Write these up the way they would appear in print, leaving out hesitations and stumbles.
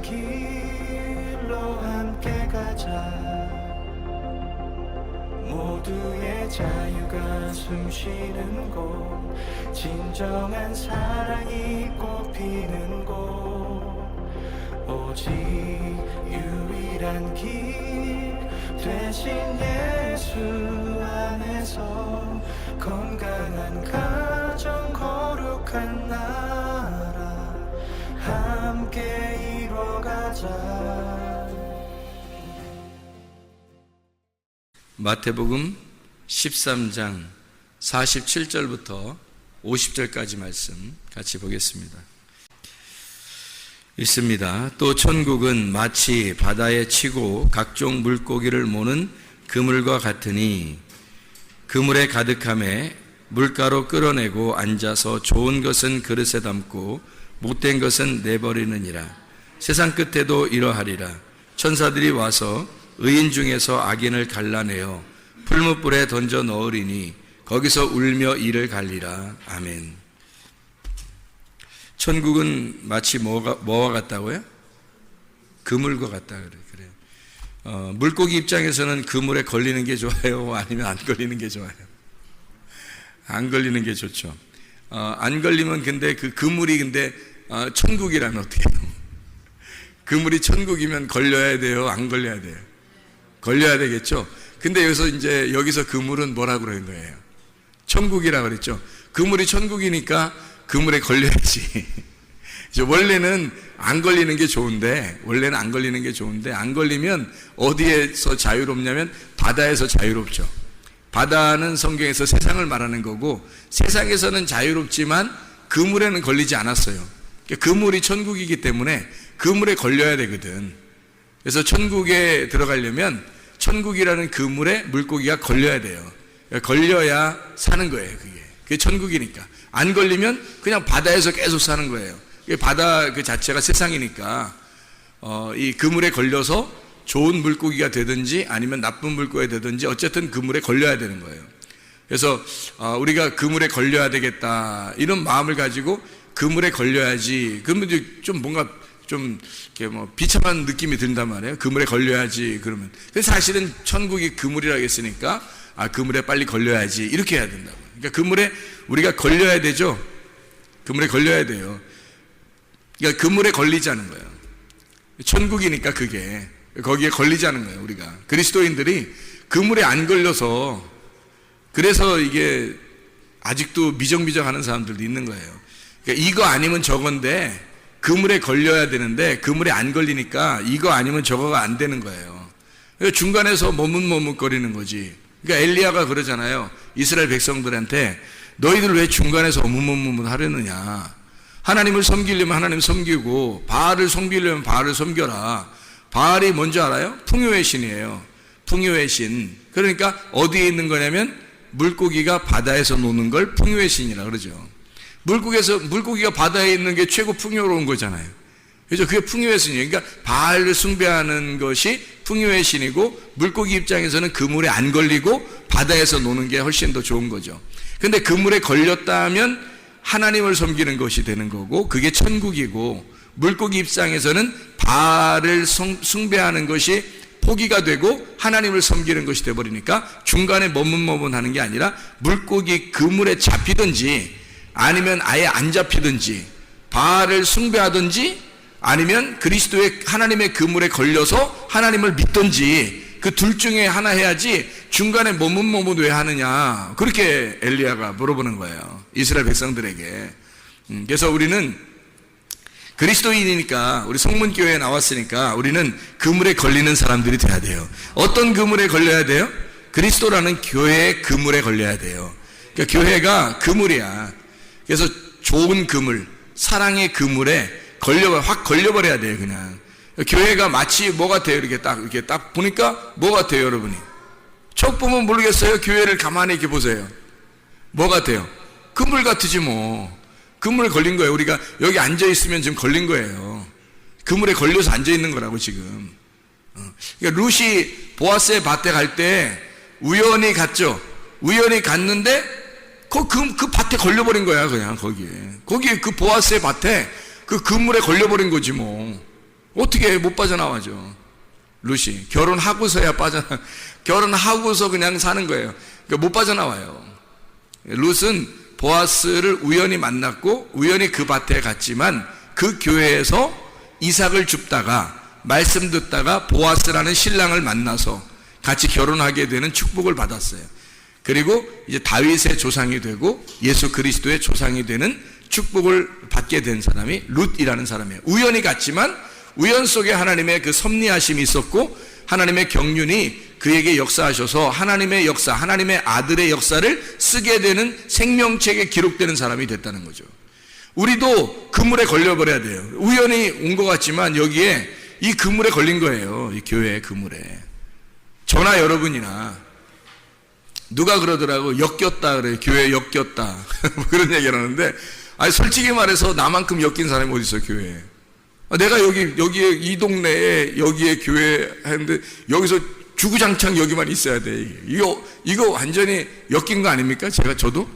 길로 함께 가자. 모두의 자유가 숨쉬는 곳, 진정한 사랑이 꽃피는 곳, 오직 유일한 길 대신 예수 안에서 건강한 가정, 거룩한 나라 함께 이뤄가자. 마태복음 13장 47절부터 50절까지 말씀 같이 보겠습니다. 읽습니다. 또 천국은 마치 바다에 치고 각종 물고기를 모는 그물과 같으니 그물에 가득함에 물가로 끌어내고 앉아서 좋은 것은 그릇에 담고 못된 것은 내버리느니라. 세상 끝에도 이러하리라. 천사들이 와서 의인 중에서 악인을 갈라내어 풀무불에 던져 넣으리니 거기서 울며 이를 갈리라. 아멘. 천국은 마치 뭐와 같다고요? 그물과 같다 그래요. 물고기 입장에서는 그물에 걸리는 게 좋아요? 아니면 안 걸리는 게 좋아요? 안 걸리는 게 좋죠. 안 걸리면 근데 그 그물이 천국이라면 어떻게 해요? 그물이 천국이면 걸려야 돼요? 안 걸려야 돼요? 걸려야 되겠죠? 근데 여기서 그물은 뭐라고 그러는 거예요? 천국이라고 그랬죠? 그물이 천국이니까 그물에 걸려야지. 원래는 안 걸리는 게 좋은데, 안 걸리면 어디에서 자유롭냐면 바다에서 자유롭죠. 바다는 성경에서 세상을 말하는 거고, 세상에서는 자유롭지만 그물에는 걸리지 않았어요. 그물이 천국이기 때문에 그물에 걸려야 되거든. 그래서 천국에 들어가려면 천국이라는 그물에 물고기가 걸려야 돼요. 걸려야 사는 거예요. 그게 천국이니까. 안 걸리면 그냥 바다에서 계속 사는 거예요. 바다 그 자체가 세상이니까 이 그물에 걸려서 좋은 물고기가 되든지 아니면 나쁜 물고기가 되든지 어쨌든 그물에 걸려야 되는 거예요. 그래서 우리가 그물에 걸려야 되겠다 이런 마음을 가지고 그물에 걸려야지. 그러면 좀 뭔가 좀 이렇게 비참한 느낌이 든단 말이에요. 그물에 걸려야지 그러면. 근데 사실은 천국이 그물이라고 했으니까 그물에 빨리 걸려야지 이렇게 해야 된다고. 그러니까 그물에 우리가 걸려야 되죠. 그물에 걸려야 돼요. 그러니까 그물에 걸리자는 거예요. 천국이니까 그게 거기에 걸리자는 거예요. 우리가 그리스도인들이 그물에 안 걸려서 그래서 이게 아직도 미정미정하는 사람들도 있는 거예요. 그러니까 이거 아니면 저건데 그물에 걸려야 되는데 그물에 안 걸리니까 이거 아니면 저거가 안 되는 거예요. 그러니까 중간에서 머뭇머뭇거리는 거지. 그러니까 엘리야가 그러잖아요. 이스라엘 백성들한테 너희들 왜 중간에서 머뭇머뭇 하려느냐. 하나님을 섬기려면 하나님 섬기고 바알을 섬기려면 바알을 섬겨라. 바알이 뭔지 알아요? 풍요의 신이에요. 풍요의 신. 그러니까 어디에 있는 거냐면 물고기가 바다에서 노는 걸 풍요의 신이라 그러죠. 물고기가 바다에 있는 게 최고 풍요로운 거잖아요. 그래서 그게 풍요의 신이에요. 그러니까 바알을 숭배하는 것이 풍요의 신이고 물고기 입장에서는 그물에 안 걸리고 바다에서 노는 게 훨씬 더 좋은 거죠. 근데 그물에 걸렸다면 하나님을 섬기는 것이 되는 거고 그게 천국이고, 물고기 입장에서는 바알을 숭배하는 것이 포기가 되고 하나님을 섬기는 것이 되어버리니까 중간에 머뭇머뭇하는 게 아니라 물고기 그물에 잡히든지 아니면 아예 안 잡히든지 바알을 숭배하든지 아니면 그리스도의 하나님의 그물에 걸려서 하나님을 믿든지 그 둘 중에 하나 해야지 중간에 머뭇머뭇 왜 하느냐, 그렇게 엘리야가 물어보는 거예요. 이스라엘 백성들에게. 그래서 우리는 그리스도인이니까, 우리 성문교회에 나왔으니까 우리는 그물에 걸리는 사람들이 돼야 돼요. 어떤 그물에 걸려야 돼요? 그리스도라는 교회의 그물에 걸려야 돼요. 그러니까 교회가 그물이야. 그래서 좋은 그물, 사랑의 그물에 확 걸려버려야 돼요. 그냥 교회가 마치 뭐 같아요? 이렇게 딱 보니까 뭐 같아요, 여러분이? 척 보면 모르겠어요. 교회를 가만히 이렇게 보세요. 뭐 같아요? 그물 같으지 뭐. 그물에 걸린 거예요. 우리가 여기 앉아 있으면 지금 걸린 거예요. 그물에 걸려서 앉아 있는 거라고 지금. 그러니까 룻이 보아스의 밭에 갈 때 우연히 갔죠. 우연히 갔는데 그 밭에 걸려버린 거야. 그냥 거기에 그 보아스의 밭에 그 그물에 걸려버린 거지 뭐. 어떻게 못 빠져나와죠. 룻이 결혼하고서야 결혼하고서 그냥 사는 거예요. 그러니까 못 빠져나와요. 룻은 보아스를 우연히 만났고 우연히 그 밭에 갔지만 그 교회에서 이삭을 줍다가 말씀 듣다가 보아스라는 신랑을 만나서 같이 결혼하게 되는 축복을 받았어요. 그리고 이제 다윗의 조상이 되고 예수 그리스도의 조상이 되는 축복을 받게 된 사람이 룻이라는 사람이에요. 우연히 갔지만 우연 속에 하나님의 그 섭리하심이 있었고 하나님의 경륜이 그에게 역사하셔서 하나님의 역사, 하나님의 아들의 역사를 쓰게 되는 생명책에 기록되는 사람이 됐다는 거죠. 우리도 그물에 걸려버려야 돼요. 우연히 온 것 같지만 여기에 이 그물에 걸린 거예요. 이 교회의 그물에. 저나 여러분이나 누가 그러더라고, 엮였다 그래. 교회에 엮였다. 그런 얘기를 하는데, 아니 솔직히 말해서 나만큼 엮인 사람이 어디 있어 교회에. 내가 여기에 이 동네에 여기에 교회 하는데 여기서 주구장창 여기만 있어야 돼. 이거 완전히 엮인 거 아닙니까? 저도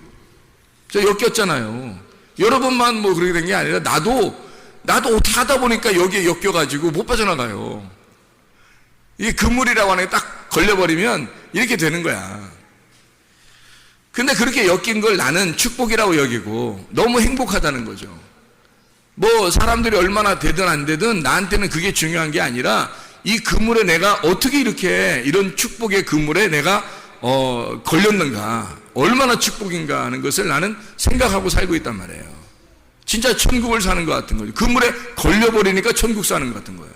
엮였잖아요. 여러분만 뭐 그렇게 된 게 아니라 나도 어떻게 하다 보니까 여기에 엮여가지고 못 빠져나가요. 이게 그물이라고 하는 게 딱 걸려버리면 이렇게 되는 거야. 근데 그렇게 엮인 걸 나는 축복이라고 여기고 너무 행복하다는 거죠. 뭐 사람들이 얼마나 되든 안 되든 나한테는 그게 중요한 게 아니라 이 그물에 내가 어떻게 이렇게 이런 축복의 그물에 내가 걸렸는가, 얼마나 축복인가 하는 것을 나는 생각하고 살고 있단 말이에요. 진짜 천국을 사는 것 같은 거죠. 그물에 걸려버리니까 천국 사는 것 같은 거예요.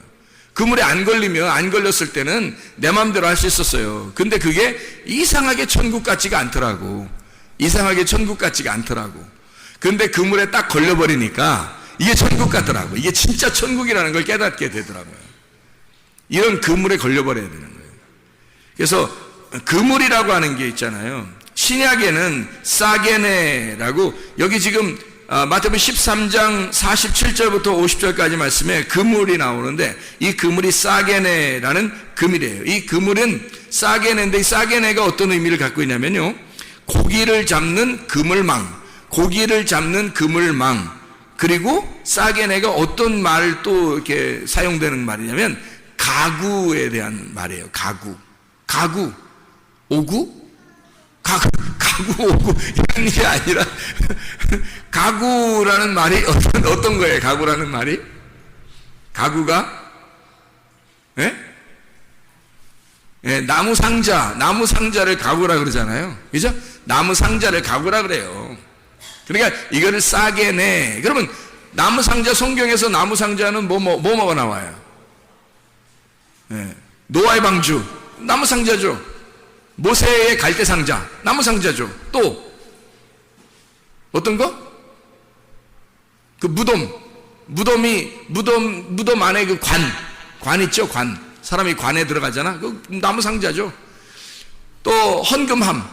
그물에 안 걸렸을 때는 내 마음대로 할 수 있었어요. 근데 그게 이상하게 천국 같지가 않더라고. 근데 그물에 딱 걸려버리니까 이게 천국 같더라고. 이게 진짜 천국이라는 걸 깨닫게 되더라고요. 이런 그물에 걸려버려야 되는 거예요. 그래서 그물이라고 하는 게 있잖아요. 신약에는 사게네라고, 여기 지금 마태복음 13장 47절부터 50절까지 말씀에 그물이 나오는데 이 그물이 사게네라는 그물이에요. 이 그물은 사게네인데 이 사게네가 어떤 의미를 갖고 있냐면요, 고기를 잡는 그물망, 그리고 사게네가 어떤 말 또 이렇게 사용되는 말이냐면 가구에 대한 말이에요. 가구, 오구, 이런 게 아니라 가구라는 말이 어떤 거예요? 가구라는 말이? 가구가? 예? 예, 나무 상자를 가구라 그러잖아요. 그죠? 나무 상자를 가구라 그래요. 그러니까 이거를 싸게 내. 그러면 나무 상자, 성경에서 나무 상자는 뭐가 나와요? 예, 노아의 방주, 나무 상자죠. 모세의 갈대 상자, 나무 상자죠. 또 어떤 거? 그 무덤 안에 그 관 있죠. 관, 사람이 관에 들어가잖아. 그 나무 상자죠. 또 헌금함,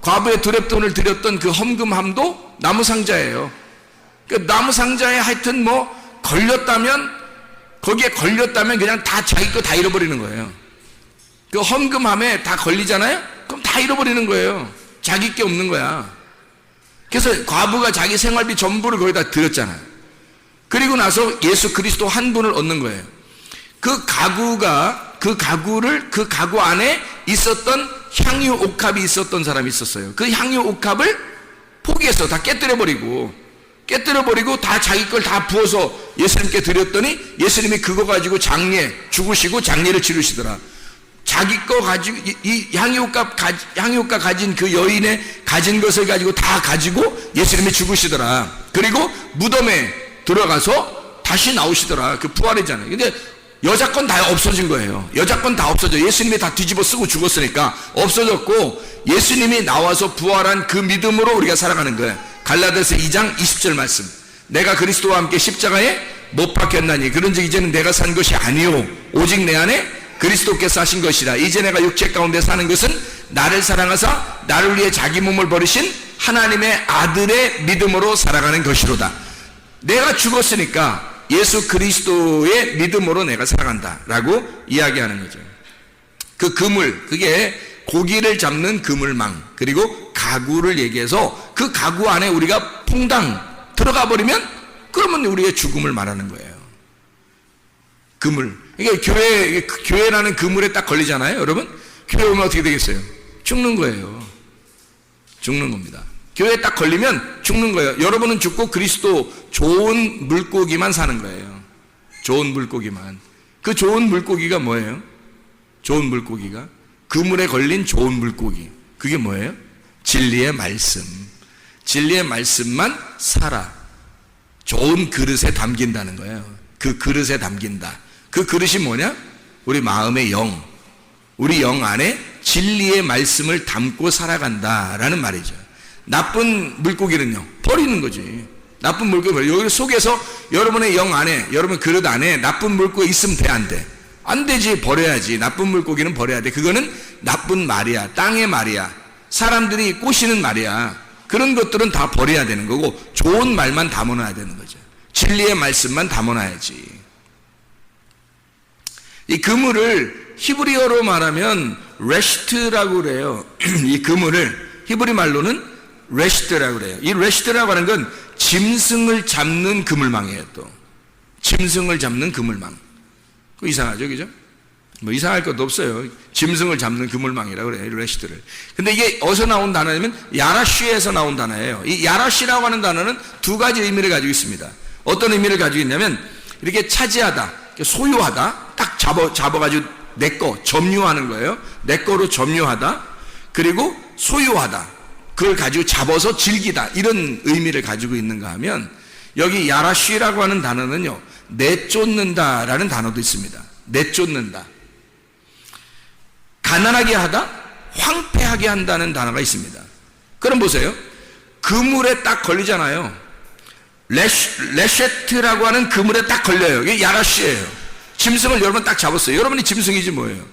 과부의 두렙돈을 드렸던 그 헌금함도 나무 상자예요. 그 나무 상자에 하여튼 뭐 거기에 걸렸다면 그냥 다 자기 거 다 잃어버리는 거예요. 그 헌금함에 다 걸리잖아요. 그럼 다 잃어버리는 거예요. 자기 게 없는 거야. 그래서 과부가 자기 생활비 전부를 거기다 드렸잖아요. 그리고 나서 예수 그리스도 한 분을 얻는 거예요. 그 가구 안에 있었던 향유 옥합이 있었던 사람이 있었어요. 그 향유 옥합을 포기해서 다 깨뜨려버리고 다 자기 걸 다 부어서 예수님께 드렸더니 예수님이 그거 가지고 죽으시고 장례를 치르시더라. 자기 거 가지고 이 향유옥합 가진 그 여인의 가진 것을 가지고 다 가지고 예수님이 죽으시더라. 그리고 무덤에 들어가서 다시 나오시더라. 그 부활이잖아요. 근데 여자 건 다 없어진 거예요. 여자 건 다 없어져. 예수님이 다 뒤집어 쓰고 죽었으니까 없어졌고, 예수님이 나와서 부활한 그 믿음으로 우리가 살아가는 거예요. 갈라디아서 2장 20절 말씀. 내가 그리스도와 함께 십자가에 못 박혔나니 그런즉 이제는 내가 산 것이 아니요 오직 내 안에 그리스도께서 하신 것이라. 이제 내가 육체 가운데 사는 것은 나를 사랑하사 나를 위해 자기 몸을 버리신 하나님의 아들의 믿음으로 살아가는 것이로다. 내가 죽었으니까 예수 그리스도의 믿음으로 내가 살아간다 라고 이야기하는 거죠. 그 그물, 그게 고기를 잡는 그물망, 그리고 가구를 얘기해서 그 가구 안에 우리가 퐁당 들어가 버리면 그러면 우리의 죽음을 말하는 거예요. 그물. 그러니까 교회라는 그물에 딱 걸리잖아요, 여러분? 교회 오면 어떻게 되겠어요? 죽는 거예요. 죽는 겁니다. 교회에 딱 걸리면 죽는 거예요. 여러분은 죽고 그리스도 좋은 물고기만 사는 거예요. 좋은 물고기만. 그 좋은 물고기가 뭐예요? 좋은 물고기가 그물에 걸린 좋은 물고기. 그게 뭐예요? 진리의 말씀. 진리의 말씀만 살아. 좋은 그릇에 담긴다는 거예요. 그 그릇에 담긴다. 그 그릇이 뭐냐? 우리 마음의 영. 우리 영 안에 진리의 말씀을 담고 살아간다라는 말이죠. 나쁜 물고기는요, 버리는 거지. 나쁜 물고기, 여기 속에서 여러분의 영 안에, 여러분 그릇 안에 나쁜 물고기 있으면 돼, 안 돼? 안 되지. 버려야지. 나쁜 물고기는 버려야 돼. 그거는 나쁜 말이야. 땅의 말이야. 사람들이 꼬시는 말이야. 그런 것들은 다 버려야 되는 거고, 좋은 말만 담아놔야 되는 거죠. 진리의 말씀만 담아놔야지. 이 그물을 히브리어로 말하면 레시트라고 그래요. 이 그물을 히브리 말로는 레시트라고 그래요. 이 레시트라고 하는 건 짐승을 잡는 그물망이에요. 또 짐승을 잡는 그물망. 그 이상하죠, 그죠? 뭐 이상할 것도 없어요. 짐승을 잡는 그물망이라고 그래요, 레시트를. 근데 이게 어디서 나온 단어냐면 야라쉬에서 나온 단어예요. 이 야라쉬라고 하는 단어는 두 가지 의미를 가지고 있습니다. 어떤 의미를 가지고 있냐면 이렇게 차지하다, 소유하다, 딱 잡아가지고 내 거 점유하는 거예요. 내 거로 점유하다. 그리고 소유하다. 그걸 가지고 잡아서 즐기다. 이런 의미를 가지고 있는가 하면 여기 야라쉬라고 하는 단어는요, 내쫓는다라는 단어도 있습니다. 내쫓는다. 가난하게 하다, 황폐하게 한다는 단어가 있습니다. 그럼 보세요. 그물에 딱 걸리잖아요. 레셰트라고 하는 그물에 딱 걸려요. 이게 야라쉬예요. 짐승을 여러분 딱 잡았어요. 여러분이 짐승이지 뭐예요.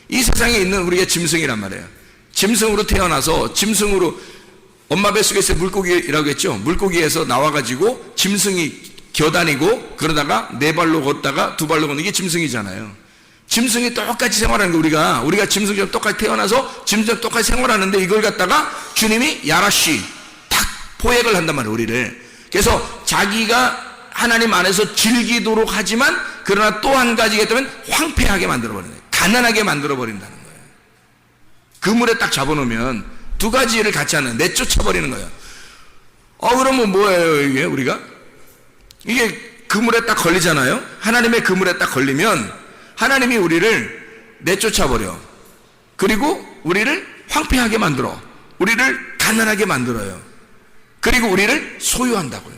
이 세상에 있는 우리가 짐승이란 말이에요. 짐승으로 태어나서 짐승으로 엄마 뱃속에서 물고기라고 했죠. 물고기에서 나와가지고 짐승이 겨다니고 그러다가 네 발로 걷다가 두 발로 걷는 게 짐승이잖아요. 짐승이 똑같이 생활하는 거. 우리가 짐승처럼 똑같이 태어나서 짐승처럼 똑같이 생활하는데 이걸 갖다가 주님이 야라쉬 탁 포획을 한단 말이에요, 우리를. 그래서 자기가 하나님 안에서 즐기도록 하지만 그러나 또 한 가지가 있다면 황폐하게 만들어버리는 거예요. 가난하게 만들어버린다는 거예요. 그물에 딱 잡아놓으면 두 가지를 같이 하는, 내쫓아버리는 거예요. 그러면 뭐예요, 이게 우리가? 이게 그물에 딱 걸리잖아요. 하나님의 그물에 딱 걸리면 하나님이 우리를 내쫓아버려. 그리고 우리를 황폐하게 만들어. 우리를 가난하게 만들어요. 그리고 우리를 소유한다고요.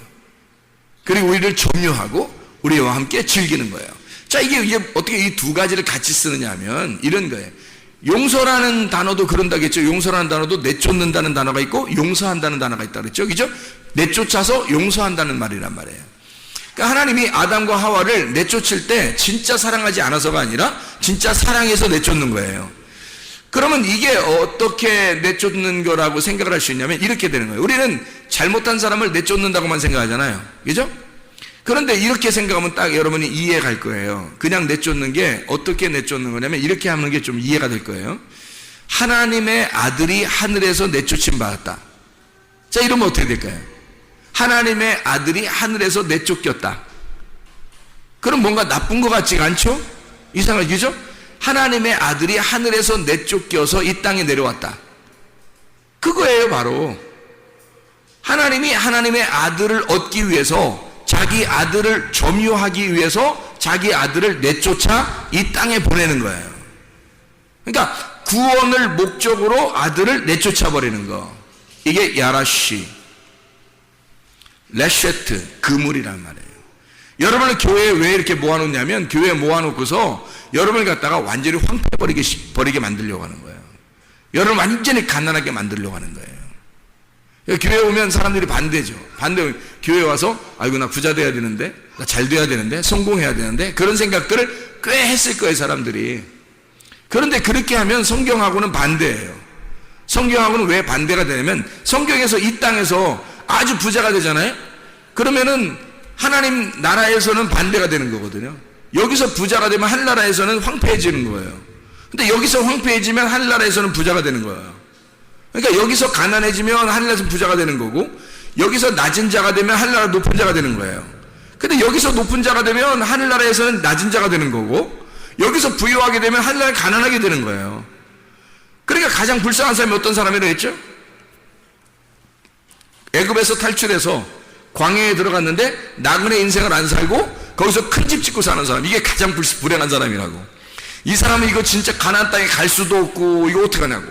그리고 우리를 점유하고 우리와 함께 즐기는 거예요. 자, 이게 어떻게 이 두 가지를 같이 쓰느냐 하면 이런 거예요. 용서라는 단어도 그런다겠죠. 용서라는 단어도 내쫓는다는 단어가 있고 용서한다는 단어가 있다 그랬죠. 그죠? 내쫓아서 용서한다는 말이란 말이에요. 그러니까 하나님이 아담과 하와를 내쫓을 때 진짜 사랑하지 않아서가 아니라 진짜 사랑해서 내쫓는 거예요. 그러면 이게 어떻게 내쫓는 거라고 생각을 할 수 있냐면 이렇게 되는 거예요. 우리는 잘못한 사람을 내쫓는다고만 생각하잖아요. 그죠? 그런데 이렇게 생각하면 딱 여러분이 이해 갈 거예요. 그냥 내쫓는 게 어떻게 내쫓는 거냐면 이렇게 하는 게 좀 이해가 될 거예요. 하나님의 아들이 하늘에서 내쫓임 받았다. 자, 이러면 어떻게 될까요? 하나님의 아들이 하늘에서 내쫓겼다. 그럼 뭔가 나쁜 것 같지가 않죠? 이상하죠? 그죠? 하나님의 아들이 하늘에서 내쫓겨서 이 땅에 내려왔다. 그거예요, 바로. 하나님이 하나님의 아들을 얻기 위해서 자기 아들을 점유하기 위해서 자기 아들을 내쫓아 이 땅에 보내는 거예요. 그러니까 구원을 목적으로 아들을 내쫓아 버리는 거. 이게 야라쉬, 레셰트, 그물이란 말이에요. 여러분을 교회에 왜 이렇게 모아놓냐면 교회에 모아놓고서 여러분을 갖다가 완전히 황폐버리게 만들려고 하는 거예요. 여러분 완전히 가난하게 만들려고 하는 거예요. 교회 오면 사람들이 반대죠. 교회 와서 아이고 나 부자 돼야 되는데, 나 잘 돼야 되는데, 성공해야 되는데, 그런 생각들을 꽤 했을 거예요, 사람들이. 그런데 그렇게 하면 성경하고는 반대예요. 성경하고는 왜 반대가 되냐면 성경에서 이 땅에서 아주 부자가 되잖아요. 그러면은 하나님 나라에서는 반대가 되는 거거든요. 여기서 부자가 되면 하늘나라에서는 황폐해지는 거예요. 근데 여기서 황폐해지면 하늘나라에서는 부자가 되는 거예요. 그러니까 여기서 가난해지면 하늘나라에서 부자가 되는 거고 여기서 낮은 자가 되면 하늘나라 높은 자가 되는 거예요. 근데 여기서 높은 자가 되면 하늘나라에서는 낮은 자가 되는 거고, 여기서 부유하게 되면 하늘나라에 가난하게 되는 거예요. 그러니까 가장 불쌍한 사람이 어떤 사람이라고 했죠? 애굽에서 탈출해서 광야에 들어갔는데 나그네 인생을 안 살고 거기서 큰 집 짓고 사는 사람, 이게 가장 불행한 사람이라고. 이 사람은 이거 진짜 가나안 땅에 갈 수도 없고 이거 어떡하냐고.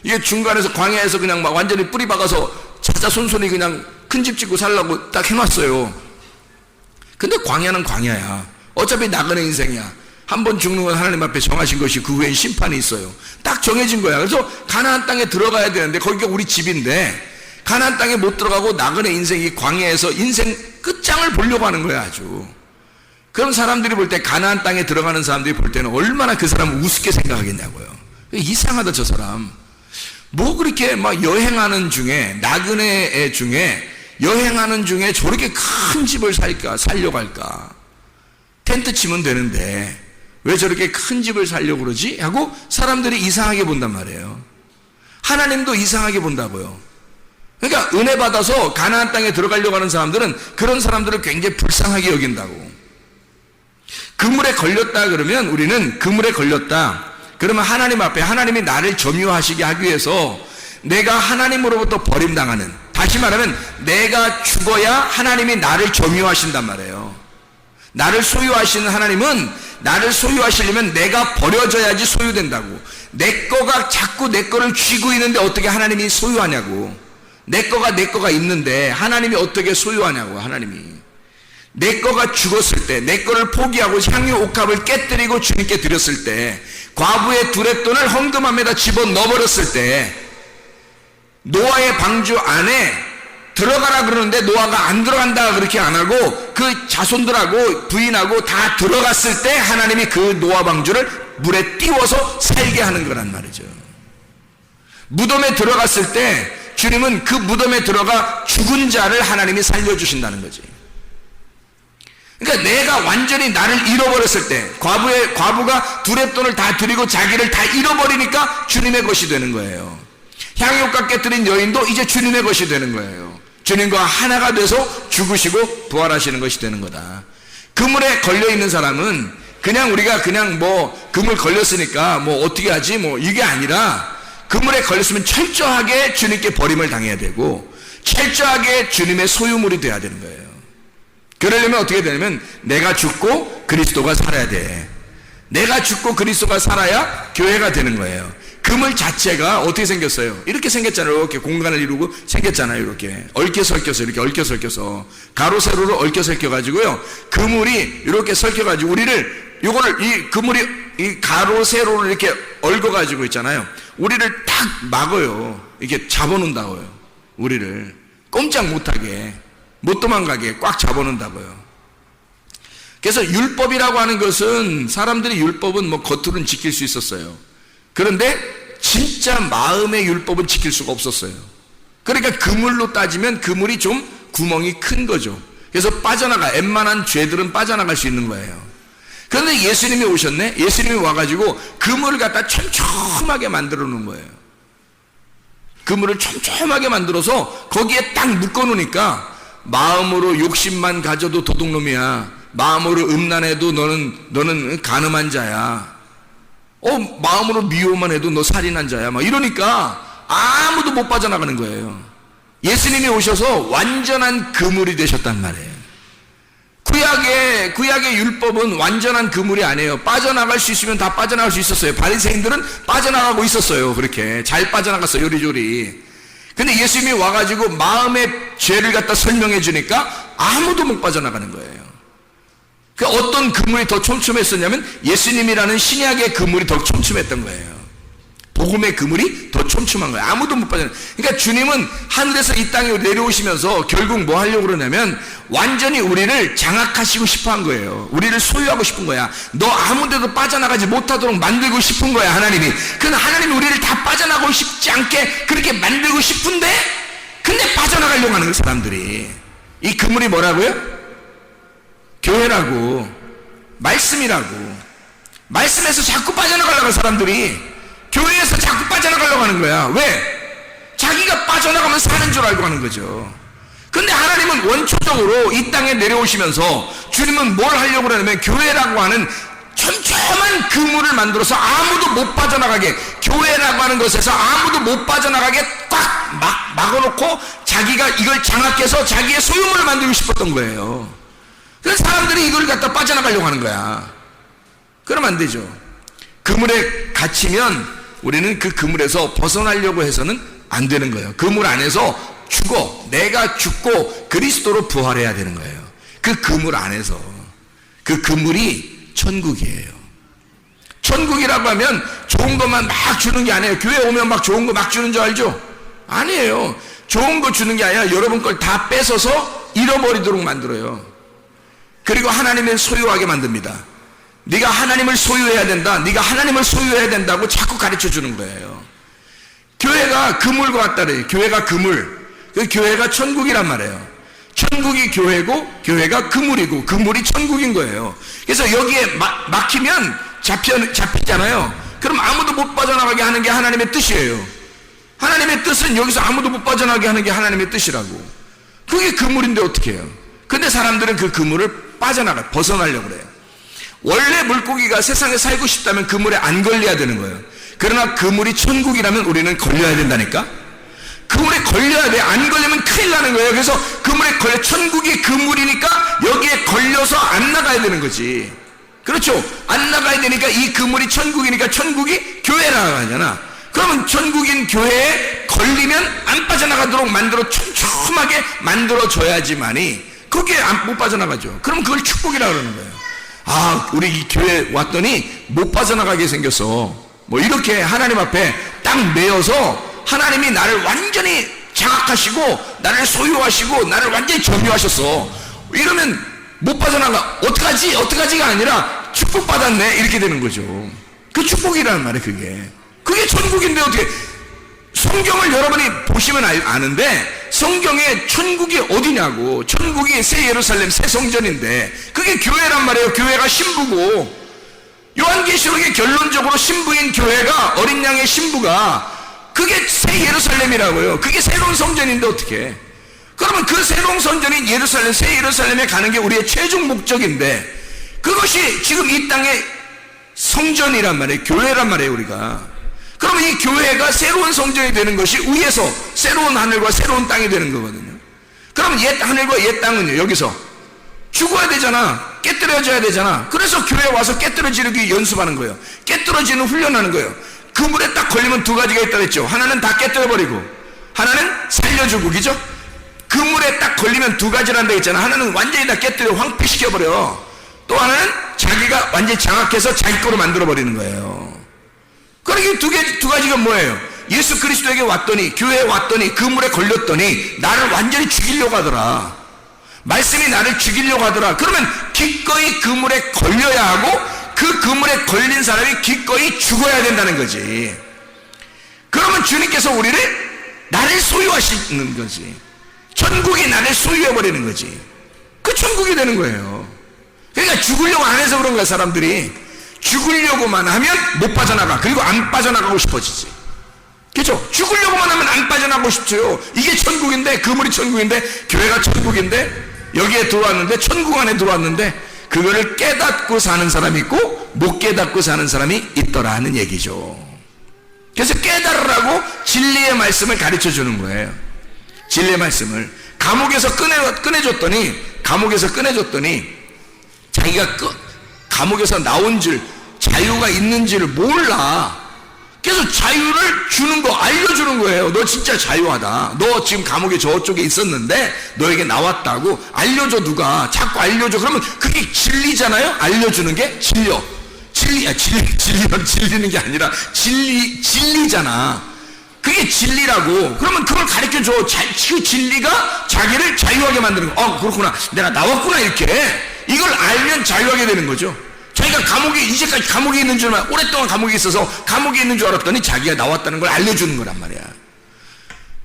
이게 중간에서 광야에서 그냥 막 완전히 뿌리 박아서 자자손손이 그냥 큰 집 짓고 살라고 딱 해놨어요. 근데 광야는 광야야. 어차피 나그네 인생이야. 한 번 죽는 건 하나님 앞에 정하신 것이 그 후엔 심판이 있어요. 딱 정해진 거야. 그래서 가나안 땅에 들어가야 되는데 거기가 우리 집인데 가나안 땅에 못 들어가고 나그네 인생이 광야에서 인생 끝장을 보려고 하는 거야 아주. 그런 사람들이 볼 때, 가나안 땅에 들어가는 사람들이 볼 때는 얼마나 그 사람을 우습게 생각하겠냐고요. 이상하다 저 사람. 뭐 그렇게 막 여행하는 중에, 나그네 중에 여행하는 중에 저렇게 큰 집을 살려고 할까. 텐트 치면 되는데 왜 저렇게 큰 집을 살려고 그러지? 하고 사람들이 이상하게 본단 말이에요. 하나님도 이상하게 본다고요. 그러니까 은혜 받아서 가나안 땅에 들어가려고 하는 사람들은 그런 사람들을 굉장히 불쌍하게 여긴다고. 그물에 걸렸다 그러면, 우리는 그물에 걸렸다 그러면 하나님 앞에, 하나님이 나를 점유하시게 하기 위해서 내가 하나님으로부터 버림당하는, 다시 말하면 내가 죽어야 하나님이 나를 점유하신단 말이에요. 나를 소유하시는 하나님은, 나를 소유하시려면 내가 버려져야지 소유된다고. 내 거가 자꾸 내 거를 쥐고 있는데 어떻게 하나님이 소유하냐고. 내 거가 있는데 하나님이 어떻게 소유하냐고. 하나님이 내 거가 죽었을 때, 내 거를 포기하고 향유 옥합을 깨뜨리고 주님께 드렸을 때, 과부의 두랫돈을 헌금함에다 집어넣어버렸을 때, 노아의 방주 안에 들어가라 그러는데 노아가 안 들어간다 그렇게 안 하고 그 자손들하고 부인하고 다 들어갔을 때 하나님이 그 노아 방주를 물에 띄워서 살게 하는 거란 말이죠. 무덤에 들어갔을 때 주님은 그 무덤에 들어가 죽은 자를 하나님이 살려주신다는 거지. 그러니까 내가 완전히 나를 잃어버렸을 때, 과부가 두랫돈을 다 드리고 자기를 다 잃어버리니까 주님의 것이 되는 거예요. 향유옥합 깨뜨린 여인도 이제 주님의 것이 되는 거예요. 주님과 하나가 돼서 죽으시고 부활하시는 것이 되는 거다. 그물에 걸려있는 사람은 그냥 우리가 그냥 뭐 그물 걸렸으니까 뭐 어떻게 하지 뭐 이게 아니라, 그물에 걸렸으면 철저하게 주님께 버림을 당해야 되고 철저하게 주님의 소유물이 돼야 되는 거예요. 그러려면 어떻게 되냐면 내가 죽고 그리스도가 살아야 돼. 내가 죽고 그리스도가 살아야 교회가 되는 거예요. 그물 자체가 어떻게 생겼어요? 이렇게 생겼잖아요. 이렇게 공간을 이루고 생겼잖아요. 이렇게 얽혀서 이렇게 얽혀서 가로 세로로 얽혀서 가지고요. 그물이 이렇게 설켜가지고 우리를, 요거를 이 그물이 이 가로 세로를 이렇게 얽어가지고 있잖아요. 우리를 딱 막어요. 이렇게 잡아놓는다고요. 우리를 꼼짝 못하게, 못 도망가게 꽉 잡아놓는다고요. 그래서 율법이라고 하는 것은, 사람들이 율법은 뭐 겉으로는 지킬 수 있었어요. 그런데 진짜 마음의 율법은 지킬 수가 없었어요. 그러니까 그물로 따지면 그물이 좀 구멍이 큰 거죠. 그래서 웬만한 죄들은 빠져나갈 수 있는 거예요. 그런데 예수님이 오셨네? 예수님이 와가지고 그물을 갖다 촘촘하게 만들어 놓은 거예요. 그물을 촘촘하게 만들어서 거기에 딱 묶어 놓으니까, 마음으로 욕심만 가져도 도둑놈이야. 마음으로 음란해도 너는 간음한 자야. 마음으로 미워만 해도 너 살인한 자야. 막 이러니까 아무도 못 빠져나가는 거예요. 예수님이 오셔서 완전한 그물이 되셨단 말이에요. 구약의 율법은 완전한 그물이 아니에요. 빠져나갈 수 있으면 다 빠져나갈 수 있었어요. 바리새인들은 빠져나가고 있었어요. 그렇게 잘 빠져나갔어요. 요리조리. 근데 예수님이 와가지고 마음의 죄를 갖다 설명해 주니까 아무도 못 빠져나가는 거예요. 그 어떤 그물이 더 촘촘했었냐면 예수님이라는 신약의 그물이 더 촘촘했던 거예요. 복음의 그물이 더 촘촘한 거예요. 아무도 못 빠져나가요. 그러니까 주님은 하늘에서 이 땅에 내려오시면서 결국 뭐 하려고 그러냐면 완전히 우리를 장악하시고 싶어 한 거예요. 우리를 소유하고 싶은 거야. 너 아무 데도 빠져나가지 못하도록 만들고 싶은 거야, 하나님이. 그런데 하나님이 우리를 다 빠져나가고 싶지 않게 그렇게 만들고 싶은데, 근데 빠져나가려고 하는 거예요, 사람들이. 이 그물이 뭐라고요? 교회라고, 말씀이라고. 말씀에서 자꾸 빠져나가려고 하는 사람들이 교회에서 자꾸 빠져나가려고 하는 거야. 왜? 자기가 빠져나가면 사는 줄 알고 하는 거죠. 근데 하나님은 원초적으로 이 땅에 내려오시면서 주님은 뭘 하려고 그러냐면 교회라고 하는 촘촘한 그물을 만들어서 아무도 못 빠져나가게, 교회라고 하는 것에서 아무도 못 빠져나가게 꽉 막아놓고 자기가 이걸 장악해서 자기의 소유물을 만들고 싶었던 거예요. 그래서 사람들이 이걸 갖다 빠져나가려고 하는 거야. 그러면 안 되죠. 그물에 갇히면 우리는 그 그물에서 벗어나려고 해서는 안 되는 거예요. 그물 안에서 죽어, 내가 죽고 그리스도로 부활해야 되는 거예요. 그 그물 안에서. 그 그물이 천국이에요. 천국이라고 하면 좋은 것만 막 주는 게 아니에요. 교회 오면 막 좋은 거 막 주는 줄 알죠? 아니에요. 좋은 거 주는 게 아니라 여러분 걸 다 뺏어서 잃어버리도록 만들어요. 그리고 하나님을 소유하게 만듭니다. 네가 하나님을 소유해야 된다, 네가 하나님을 소유해야 된다고 자꾸 가르쳐 주는 거예요. 교회가 그물과 같다 그래요. 교회가 그물, 그 교회가 천국이란 말이에요. 천국이 교회고 교회가 그물이고 그물이 천국인 거예요. 그래서 여기에 막히면 잡히잖아요. 그럼 아무도 못 빠져나가게 하는 게 하나님의 뜻이에요. 하나님의 뜻은 여기서 아무도 못 빠져나가게 하는 게 하나님의 뜻이라고. 그게 그물인데 어떻게 해요? 근데 사람들은 그 그물을 벗어나려고 그래요. 원래 물고기가 세상에 살고 싶다면 그물에 안 걸려야 되는 거예요. 그러나 그물이 천국이라면 우리는 걸려야 된다니까? 그물에 걸려야 돼. 안 걸리면 큰일 나는 거예요. 그래서 그물에 걸려, 천국이 그물이니까 여기에 걸려서 안 나가야 되는 거지. 그렇죠? 안 나가야 되니까 이 그물이 천국이니까 천국이 교회라고 하잖아. 그러면 천국인 교회에 걸리면 안 빠져나가도록 촘촘하게 만들어줘야지만이 거기에 못 빠져나가죠. 그럼 그걸 축복이라고 그러는 거예요. 아, 우리 이 교회 왔더니 못 빠져나가게 생겼어. 뭐 이렇게 하나님 앞에 딱 매여서 하나님이 나를 완전히 장악하시고 나를 소유하시고 나를 완전히 점유하셨어. 이러면 못 빠져나가. 어떡하지가 아니라 축복받았네 이렇게 되는 거죠. 그 축복이라는 말이에요. 그게 천국인데 어떻게. 성경을 여러분이 보시면 아는데 성경에 천국이 어디냐고. 천국이 새 예루살렘 새 성전인데 그게 교회란 말이에요. 교회가 신부고, 요한계시록의 결론적으로 신부인 교회가, 어린 양의 신부가, 그게 새 예루살렘이라고요. 그게 새로운 성전인데 어떻게. 그러면 그 새로운 성전인 예루살렘, 새 예루살렘에 가는 게 우리의 최종 목적인데 그것이 지금 이 땅의 성전이란 말이에요. 교회란 말이에요. 우리가. 그러면 이 교회가 새로운 성전이 되는 것이 위에서 새로운 하늘과 새로운 땅이 되는 거거든요. 그러면 옛 하늘과 옛 땅은요, 여기서 죽어야 되잖아. 깨뜨려져야 되잖아. 그래서 교회에 와서 깨뜨려지기 연습하는 거예요. 깨뜨려지는 훈련하는 거예요. 그물에 딱 걸리면 두 가지가 있다고 했죠. 하나는 다 깨뜨려버리고 하나는 살려주고, 그죠? 그물에 딱 걸리면 두 가지란다 했잖아. 하나는 완전히 다 깨뜨려 황폐시켜버려. 또 하나는 자기가 완전히 장악해서 자기 거로 만들어버리는 거예요. 그러니까 두 가지가 뭐예요? 예수 그리스도에게 왔더니, 교회에 왔더니, 그물에 걸렸더니 나를 완전히 죽이려고 하더라. 말씀이 나를 죽이려고 하더라. 그러면 기꺼이 그물에 걸려야 하고 그 그물에 걸린 사람이 기꺼이 죽어야 된다는 거지. 그러면 주님께서 나를 소유하시는 거지. 천국이 나를 소유해버리는 거지. 그 천국이 되는 거예요. 그러니까 죽으려고 안 해서 그런 거야. 사람들이 죽으려고만 하면 못 빠져나가. 그리고 안 빠져나가고 싶어지지. 그렇죠? 죽으려고만 하면 안 빠져나가고 싶죠. 이게 천국인데, 그물이 천국인데, 교회가 천국인데, 여기에 들어왔는데, 천국 안에 들어왔는데, 그거를 깨닫고 사는 사람이 있고 못 깨닫고 사는 사람이 있더라는 얘기죠. 그래서 깨달으라고 진리의 말씀을 가르쳐 주는 거예요. 진리의 말씀을 감옥에서 꺼내줬더니 자기가 감옥에서 나온 줄, 자유가 있는지를 몰라. 그래서 자유를 주는 거, 알려주는 거예요. 너 진짜 자유하다. 너 지금 감옥에 저쪽에 있었는데 너에게 나왔다고 알려줘. 누가 자꾸 알려줘. 그러면 그게 진리잖아요. 알려주는 게 진리는 게 아니라 진리잖아. 그게 진리라고. 그러면 그걸 가르쳐줘. 그 진리가 자기를 자유하게 만드는 거. 그렇구나, 내가 나왔구나, 이렇게. 이걸 알면 자유하게 되는 거죠. 자기가 이제까지 감옥에 있는 줄만, 오랫동안 감옥에 있어서 감옥에 있는 줄 알았더니 자기가 나왔다는 걸 알려주는 거란 말이야.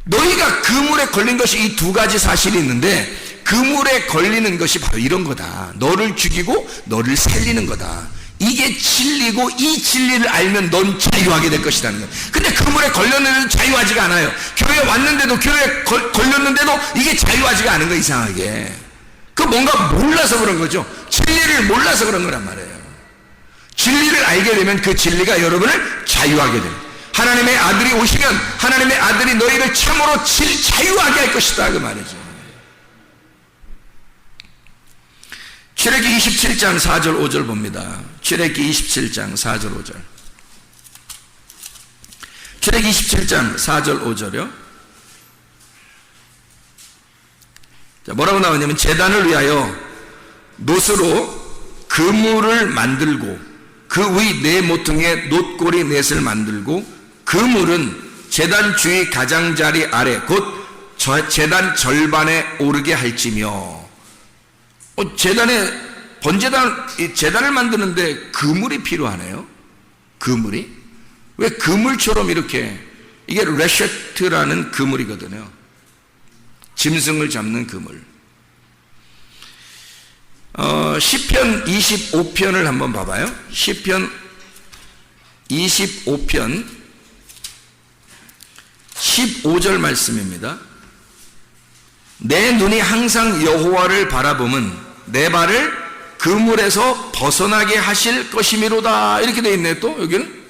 너희가 그물에 걸린 것이 이 두 가지 사실이 있는데, 그물에 걸리는 것이 바로 이런 거다. 너를 죽이고 너를 살리는 거다. 이게 진리고 이 진리를 알면 넌 자유하게 될 것이라는 거예요. 근데 그물에 걸렸는데도 자유하지가 않아요. 교회 왔는데도, 교회에 걸렸는데도 이게 자유하지가 않은 거예요. 이상하게. 그 뭔가 몰라서 그런 거죠. 진리를 몰라서 그런 거란 말이에요. 진리를 알게 되면 그 진리가 여러분을 자유하게 돼요. 하나님의 아들이 오시면 하나님의 아들이 너희를 참으로 자유하게 할 것이다, 그 말이죠. 출애기 27장 4절 5절 봅니다. 출애기 27장 4절 5절. 출애기 27장 4절 5절이요. 자, 뭐라고 나오냐면 제단을 위하여 놋으로 그물을 만들고 그 위 네 모퉁이에 놋고리 넷을 만들고 그물은 제단 주위 가장자리 아래 곧 제단 절반에 오르게 할지며. 제단에 제단을 만드는데 그물이 필요하네요. 그물이 왜 그물처럼 이렇게, 이게 레셰트라는 그물이거든요. 짐승을 잡는 그물. 시편 25편을 한번 봐봐요. 시편 25편 15절 말씀입니다. 내 눈이 항상 여호와를 바라보면 내 발을 그물에서 벗어나게 하실 것이미로다. 이렇게 되어 있네. 또 여기는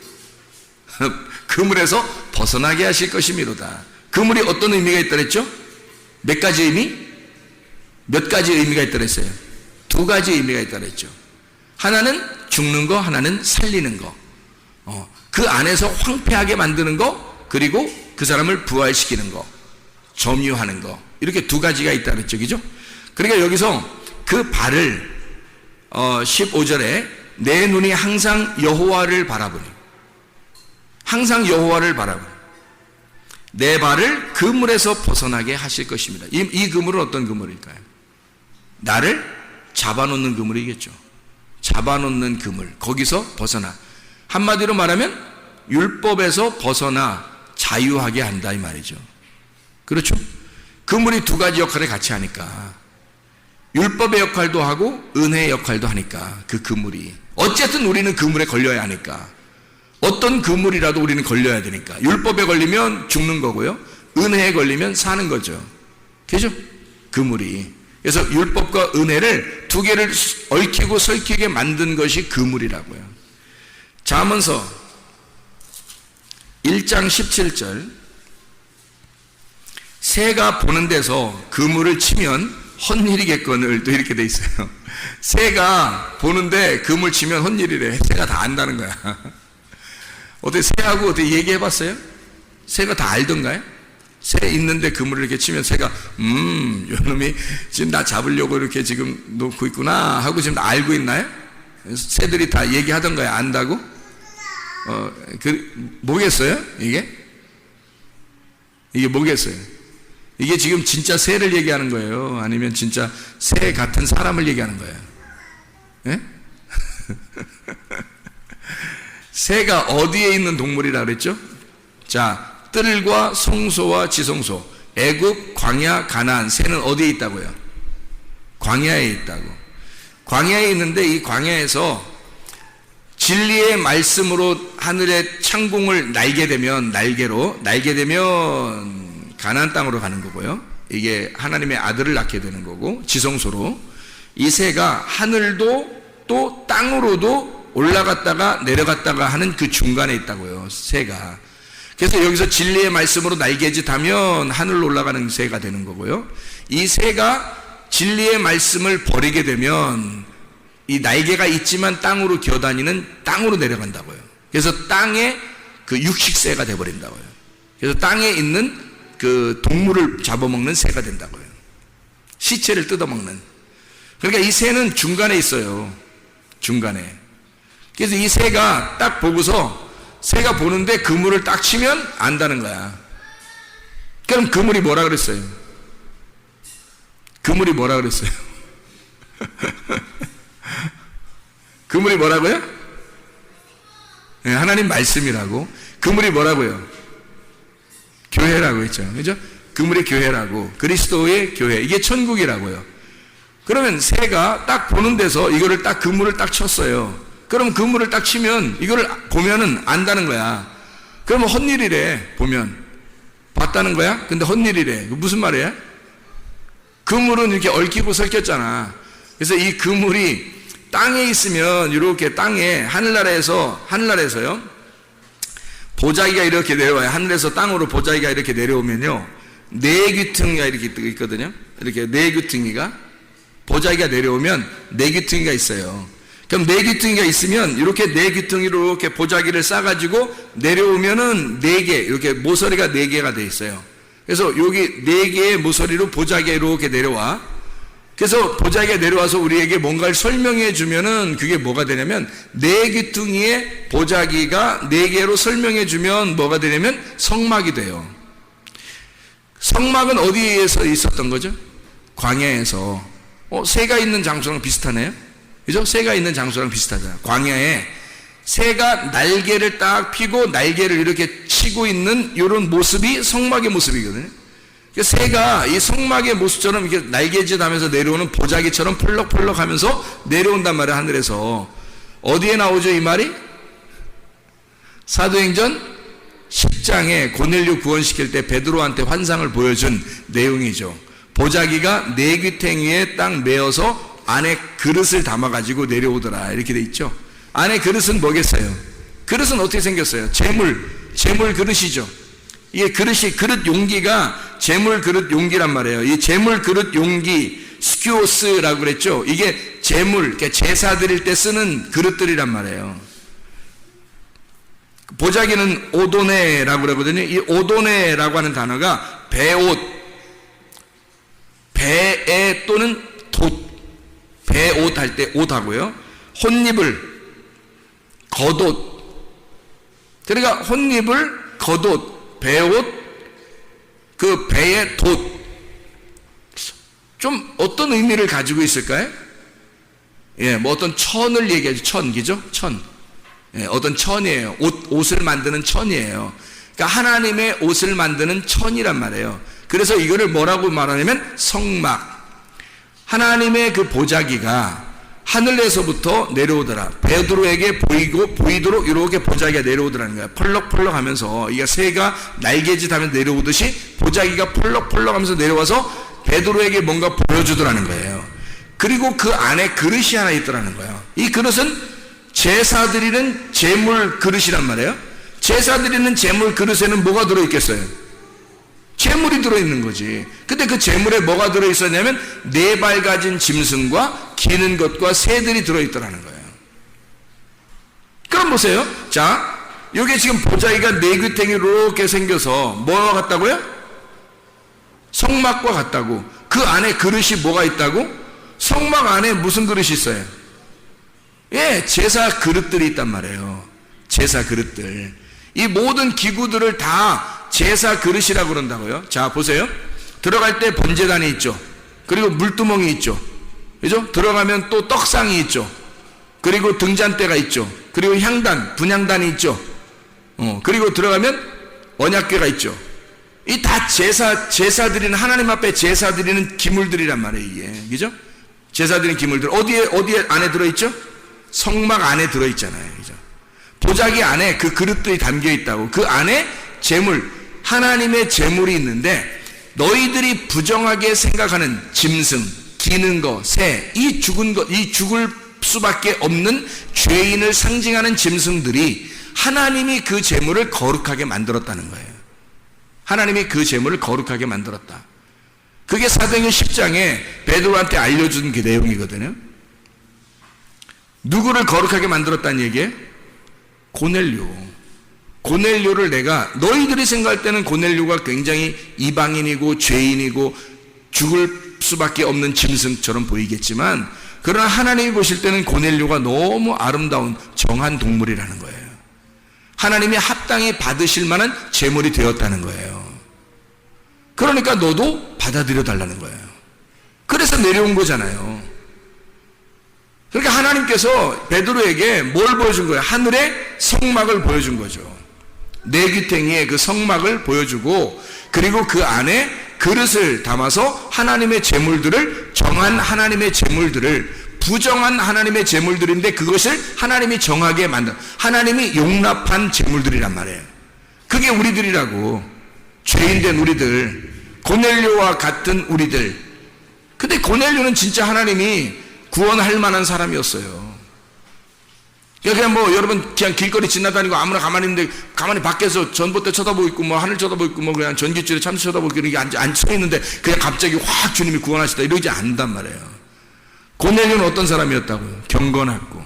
그물에서 벗어나게 하실 것이미로다. 그물이 어떤 의미가 있다 그랬죠? 몇 가지 의미? 몇 가지 의미가 있다 그랬어요? 두 가지 의미가 있다 그랬죠. 하나는 죽는 거, 하나는 살리는 거. 그 안에서 황폐하게 만드는 거, 그리고 그 사람을 부활시키는 거, 점유하는 거. 이렇게 두 가지가 있다 그랬죠. 그죠? 그러니까 여기서 그 발을 15절에 내 눈이 항상 여호와를 바라보니, 항상 여호와를 바라보니 내 발을 그물에서 벗어나게 하실 것입니다. 이 그물은 어떤 그물일까요? 나를 잡아놓는 그물이겠죠. 잡아놓는 그물, 거기서 벗어나, 한마디로 말하면 율법에서 벗어나 자유하게 한다 이 말이죠. 그렇죠? 그물이 두 가지 역할을 같이 하니까, 율법의 역할도 하고 은혜의 역할도 하니까, 그 그물이 어쨌든 우리는 그물에 걸려야 하니까, 어떤 그물이라도 우리는 걸려야 되니까, 율법에 걸리면 죽는 거고요, 은혜에 걸리면 사는 거죠. 그죠? 그물이. 그래서 율법과 은혜를 두 개를 얽히고 설키게 만든 것이 그물이라고요. 잠언서 1장 17절, 새가 보는 데서 그물을 치면 헛일이겠거늘, 또 이렇게 돼 있어요. 새가 보는데 그물 치면 헛일이래. 새가 다 안다는 거야. 어떻게 새하고 어떻게 얘기해 봤어요? 새가 다 알던가요? 새 있는데 그물을 이렇게 치면 새가 요놈이 지금 나 잡으려고 이렇게 지금 놓고 있구나 하고 지금 알고 있나요? 새들이 다 얘기하던가요? 안다고? 뭐겠어요? 이게 뭐겠어요? 이게 지금 진짜 새를 얘기하는 거예요? 아니면 진짜 새 같은 사람을 얘기하는 거예요? 예? 새가 어디에 있는 동물이라 그랬죠? 자, 뜰과 성소와 지성소, 애굽, 광야, 가나안, 새는 어디에 있다고요? 광야에 있다고. 광야에 있는데 이 광야에서 진리의 말씀으로 하늘의 창공을 날게 되면, 날게 되면 가나안 땅으로 가는 거고요. 이게 하나님의 아들을 낳게 되는 거고, 지성소로 이 새가 하늘도 또 땅으로도 올라갔다가 내려갔다가 하는 그 중간에 있다고요. 새가. 그래서 여기서 진리의 말씀으로 날개짓하면 하늘로 올라가는 새가 되는 거고요. 이 새가 진리의 말씀을 버리게 되면 이 날개가 있지만 땅으로 기어다니는, 땅으로 내려간다고요. 그래서 땅에 그 육식새가 돼버린다고요. 그래서 땅에 있는 그 동물을 잡아먹는 새가 된다고요. 시체를 뜯어먹는. 그러니까 이 새는 중간에 있어요. 중간에. 그래서 이 새가 딱 보고서, 새가 보는데 그물을 딱 치면 안다는 거야. 그럼 그물이 뭐라 그랬어요? 그물이 뭐라 그랬어요? 그물이 뭐라고요? 네, 하나님 말씀이라고. 그물이 뭐라고요? 교회라고 했죠. 그죠? 그물이 교회라고. 그리스도의 교회. 이게 천국이라고요. 그러면 새가 딱 보는 데서 이거를 딱 그물을 딱 쳤어요. 그럼 그물을 딱 치면 이거를 보면은 안다는 거야. 그러면 헛일이래. 보면 봤다는 거야? 근데 헛일이래. 무슨 말이야? 그물은 이렇게 얽히고 설켰잖아. 그래서 이 그물이 땅에 있으면 이렇게 땅에 하늘나라에서요 보자기가 이렇게 내려와요. 하늘에서 땅으로 보자기가 이렇게 내려오면요 네 귀퉁이가 이렇게 있거든요. 이렇게 네 귀퉁이가 보자기가 내려오면 네 귀퉁이가 있어요. 그럼 네 귀퉁이가 있으면 이렇게 네 귀퉁이로 이렇게 보자기를 싸가지고 내려오면은 네 개, 이렇게 모서리가 네 개가 돼 있어요. 그래서 여기 네 개의 모서리로 보자기가 이렇게 내려와. 그래서 보자기가 내려와서 우리에게 뭔가를 설명해 주면은 그게 뭐가 되냐면 네 귀퉁이의 보자기가 네 개로 설명해 주면 뭐가 되냐면 성막이 돼요. 성막은 어디에서 있었던 거죠? 광야에서. 새가 있는 장소랑 비슷하네요. 그죠? 새가 있는 장소랑 비슷하잖아요. 광야에 새가 날개를 딱 펴고 날개를 이렇게 치고 있는 이런 모습이 성막의 모습이거든요. 새가 이 성막의 모습처럼 이렇게 날개짓 하면서 내려오는 보자기처럼 펄럭펄럭 하면서 내려온단 말이에요. 하늘에서. 어디에 나오죠 이 말이? 사도행전 10장에 고넬료 구원시킬 때 베드로한테 환상을 보여준 내용이죠. 보자기가 네 귀퉁이에 딱 메어서 안에 그릇을 담아가지고 내려오더라 이렇게 돼 있죠. 안에 그릇은 뭐겠어요? 그릇은 어떻게 생겼어요? 재물 그릇이죠. 이게 그릇 용기가 재물 그릇 용기란 말이에요. 이 재물 그릇 용기 스키오스라고 그랬죠. 이게 재물, 제사 드릴 때 쓰는 그릇들이란 말이에요. 보자기는 오도네라고 그러거든요. 이 오도네라고 하는 단어가 배옷, 배에 또는 돛, 배옷 할 때 옷하고요. 혼입을, 겉옷. 그러니까 혼입을, 겉옷, 배옷, 그 배의 돛. 좀 어떤 의미를 가지고 있을까요? 예, 뭐 어떤 천을 얘기하죠. 천, 그죠? 천. 예, 어떤 천이에요. 옷을 만드는 천이에요. 그러니까 하나님의 옷을 만드는 천이란 말이에요. 그래서 이거를 뭐라고 말하냐면 성막. 하나님의 그 보자기가 하늘에서부터 내려오더라. 베드로에게 보이도록 이렇게 보자기가 내려오더라는 거야. 펄럭펄럭 하면서 이게 새가 날개짓 하면서 내려오듯이 보자기가 펄럭펄럭 하면서 내려와서 베드로에게 뭔가 보여주더라는 거예요. 그리고 그 안에 그릇이 하나 있더라는 거예요. 이 그릇은 제사 드리는 제물 그릇이란 말이에요. 제사 드리는 제물 그릇에는 뭐가 들어있겠어요? 재물이 들어있는 거지. 근데 그 재물에 뭐가 들어있었냐면 네 발 가진 짐승과 기는 것과 새들이 들어있더라는 거예요. 그럼 보세요. 자, 이게 지금 보자기가 네 귀퉁이로 이렇게 생겨서 뭐와 같다고요? 성막과 같다고. 그 안에 그릇이 뭐가 있다고? 성막 안에 무슨 그릇이 있어요? 예, 제사 그릇들이 있단 말이에요. 제사 그릇들. 이 모든 기구들을 다 제사 그릇이라고 그런다고요. 자, 보세요. 들어갈 때 번제단이 있죠. 그리고 물두멍이 있죠. 그죠? 들어가면 또 떡상이 있죠. 그리고 등잔대가 있죠. 그리고 향단, 분향단이 있죠. 그리고 들어가면 언약궤가 있죠. 이 다 제사 드리는, 하나님 앞에 제사 드리는 기물들이란 말이에요, 이게. 그죠? 제사 드리는 기물들. 어디에 안에 들어있죠? 성막 안에 들어있잖아요. 그죠? 보자기 안에 그 그릇들이 담겨 있다고. 그 안에 재물, 하나님의 재물이 있는데 너희들이 부정하게 생각하는 짐승, 기는 거, 새, 이 죽을 수밖에 없는 죄인을 상징하는 짐승들이 하나님이 그 재물을 거룩하게 만들었다는 거예요. 하나님이 그 재물을 거룩하게 만들었다. 그게 사도행전 10장에 베드로한테 알려준 그 내용이거든요. 누구를 거룩하게 만들었다는 얘기예요? 고넬료를 내가, 너희들이 생각할 때는 고넬료가 굉장히 이방인이고 죄인이고 죽을 수밖에 없는 짐승처럼 보이겠지만, 그러나 하나님이 보실 때는 고넬료가 너무 아름다운 정한 동물이라는 거예요. 하나님이 합당히 받으실 만한 제물이 되었다는 거예요. 그러니까 너도 받아들여 달라는 거예요. 그래서 내려온 거잖아요. 그러니까 하나님께서 베드로에게 뭘 보여준 거예요? 하늘의 성막을 보여준 거죠. 네 귀퉁이의 그 성막을 보여주고, 그리고 그 안에 그릇을 담아서 하나님의 제물들을, 정한 하나님의 제물들을 부정한 하나님의 제물들인데 그것을 하나님이 정하게 만든, 하나님이 용납한 제물들이란 말이에요. 그게 우리들이라고. 죄인된 우리들, 고넬료와 같은 우리들. 근데 고넬료는 진짜 하나님이 구원할 만한 사람이었어요. 그냥 뭐 여러분 그냥 길거리 지나다니고 아무나 가만히 있는데 가만히 밖에서 전봇대 쳐다보고 있고 뭐 하늘 쳐다보고 있고 뭐 그냥 전기줄에 참치 쳐다보고 이렇게 앉혀 있는데 그냥 갑자기 확 주님이 구원하시다 이러지 않는단 말이에요. 고넬료는 어떤 사람이었다고요? 경건하고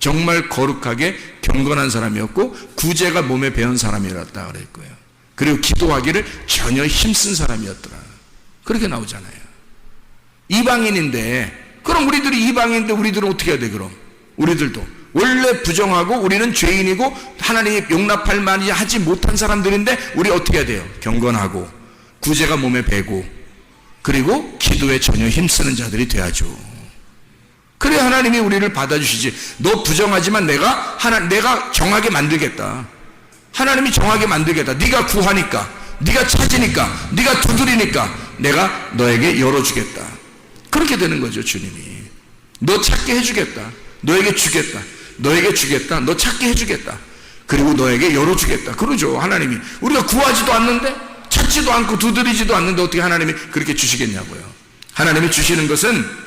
정말 거룩하게 경건한 사람이었고 구제가 몸에 배운 사람이었다 그랬고요. 그리고 기도하기를 전혀 힘쓴 사람이었더라. 그렇게 나오잖아요. 이방인인데, 그럼 우리들이 이방인인데 우리들은 어떻게 해야 돼? 그럼 우리들도 원래 부정하고 우리는 죄인이고 하나님이 용납할 만이 하지 못한 사람들인데 우리 어떻게 해야 돼요? 경건하고 구제가 몸에 배고 그리고 기도에 전혀 힘쓰는 자들이 돼야죠. 그래 하나님이 우리를 받아주시지. 너 부정하지만 내가 정하게 만들겠다. 하나님이 정하게 만들겠다. 네가 구하니까, 네가 찾으니까, 네가 두드리니까 내가 너에게 열어주겠다. 그렇게 되는 거죠. 주님이 너 찾게 해주겠다. 너에게 주겠다. 너에게 주겠다. 너 찾게 해주겠다. 그리고 너에게 열어주겠다. 그러죠. 하나님이. 우리가 구하지도 않는데, 찾지도 않고 두드리지도 않는데 어떻게 하나님이 그렇게 주시겠냐고요. 하나님이 주시는 것은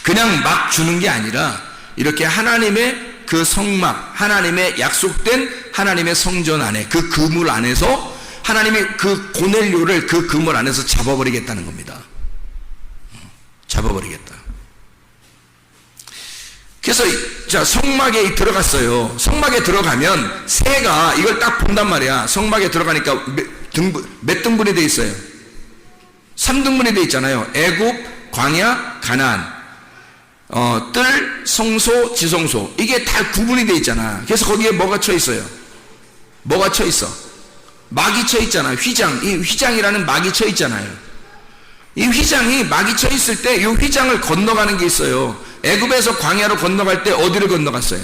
그냥 막 주는 게 아니라 이렇게 하나님의 그 성막, 하나님의 약속된 하나님의 성전 안에, 그 그물 안에서 하나님이 그 고넬료를 그 그물 안에서 잡아버리겠다는 겁니다. 잡아버리겠다. 그래서 자 성막에 들어갔어요. 성막에 들어가면 새가 이걸 딱 본단 말이야. 성막에 들어가니까 몇 등분이 돼 있어요? 3등분이 돼 있잖아요. 애굽, 광야, 가나안. 뜰, 성소, 지성소. 이게 다 구분이 돼 있잖아. 그래서 거기에 뭐가 쳐 있어요? 뭐가 쳐 있어? 막이 쳐 있잖아. 휘장. 이 휘장이라는 막이 쳐 있잖아요. 이 휘장이 막이 쳐 있을 때 이 휘장을 건너가는 게 있어요. 애굽에서 광야로 건너갈 때 어디를 건너갔어요?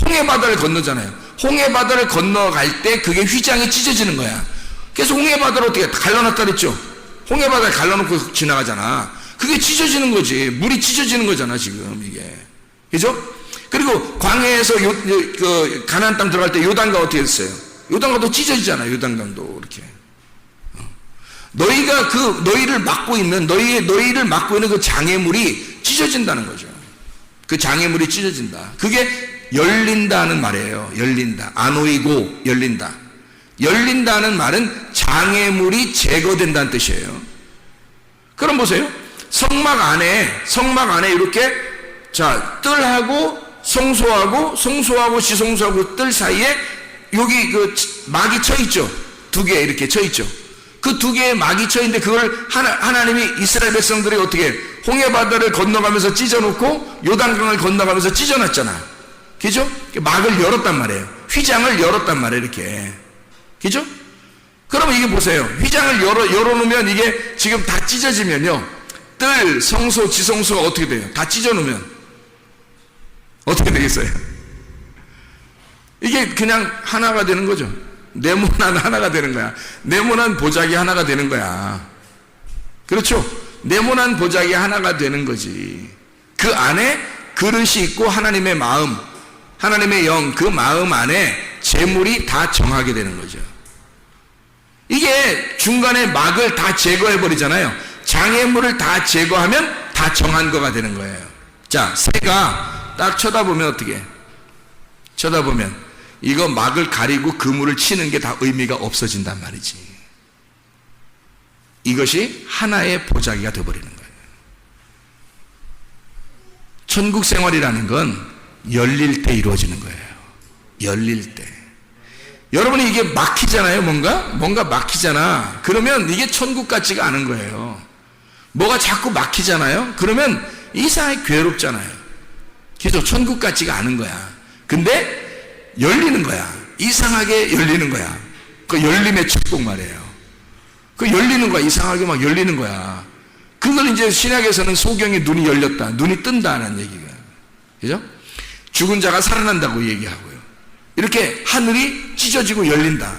홍해바다를 건너잖아요. 홍해바다를 건너갈 때 그게 휘장이 찢어지는 거야. 그래서 홍해바다를 어떻게 갈라놨다 그랬죠? 홍해바다를 갈라놓고 지나가잖아. 그게 찢어지는 거지. 물이 찢어지는 거잖아 지금 이게. 그죠? 그리고 광야에서 그 가나안 땅 들어갈 때 요단강 어떻게 했어요? 요단강도 찢어지잖아. 요단강도 이렇게. 너희가 그 너희를 막고 있는 그 장애물이 찢어진다는 거죠. 그 장애물이 찢어진다. 그게 열린다는 말이에요. 열린다. 아노이고 열린다. 열린다는 말은 장애물이 제거된다는 뜻이에요. 그럼 보세요. 성막 안에 이렇게 자 뜰하고 성소하고 지성소하고 뜰 사이에 여기 그 막이 쳐 있죠. 두 개 이렇게 쳐 있죠. 그 두 개의 막이 쳐 있는데 그걸 하나님이 이스라엘 백성들이 어떻게 홍해바다를 건너가면서 찢어놓고 요단강을 건너가면서 찢어놨잖아. 그죠? 막을 열었단 말이에요. 휘장을 열었단 말이에요. 이렇게. 그죠? 그러면 이게 보세요. 휘장을 열어놓으면 이게 지금 다 찢어지면요. 뜰, 성소, 지성소가 어떻게 돼요? 다 찢어놓으면 어떻게 되겠어요? 이게 그냥 하나가 되는 거죠. 네모난 하나가 되는 거야. 네모난 보자기 하나가 되는 거야. 그렇죠? 네모난 보자기 하나가 되는 거지. 그 안에 그릇이 있고 하나님의 마음, 하나님의 영, 그 마음 안에 재물이 다 정하게 되는 거죠. 이게 중간에 막을 다 제거해 버리잖아요. 장애물을 다 제거하면 다 정한 거가 되는 거예요. 자, 새가 딱 쳐다보면 어떻게? 쳐다보면 이거 막을 가리고 그물을 치는 게 다 의미가 없어진단 말이지. 이것이 하나의 보자기가 되어버리는 거예요. 천국 생활이라는 건 열릴 때 이루어지는 거예요. 열릴 때. 여러분이 이게 막히잖아요. 뭔가 막히잖아. 그러면 이게 천국 같지가 않은 거예요. 뭐가 자꾸 막히잖아요. 그러면 이상하게 괴롭잖아요. 그래서 천국 같지가 않은 거야. 근데 열리는 거야. 이상하게 열리는 거야. 그 열림의 축복 말이에요. 그 열리는 거야. 이상하게 막 열리는 거야. 그걸 이제 신약에서는 소경의 눈이 열렸다. 눈이 뜬다는 얘기가. 그죠? 죽은 자가 살아난다고 얘기하고요. 이렇게 하늘이 찢어지고 열린다.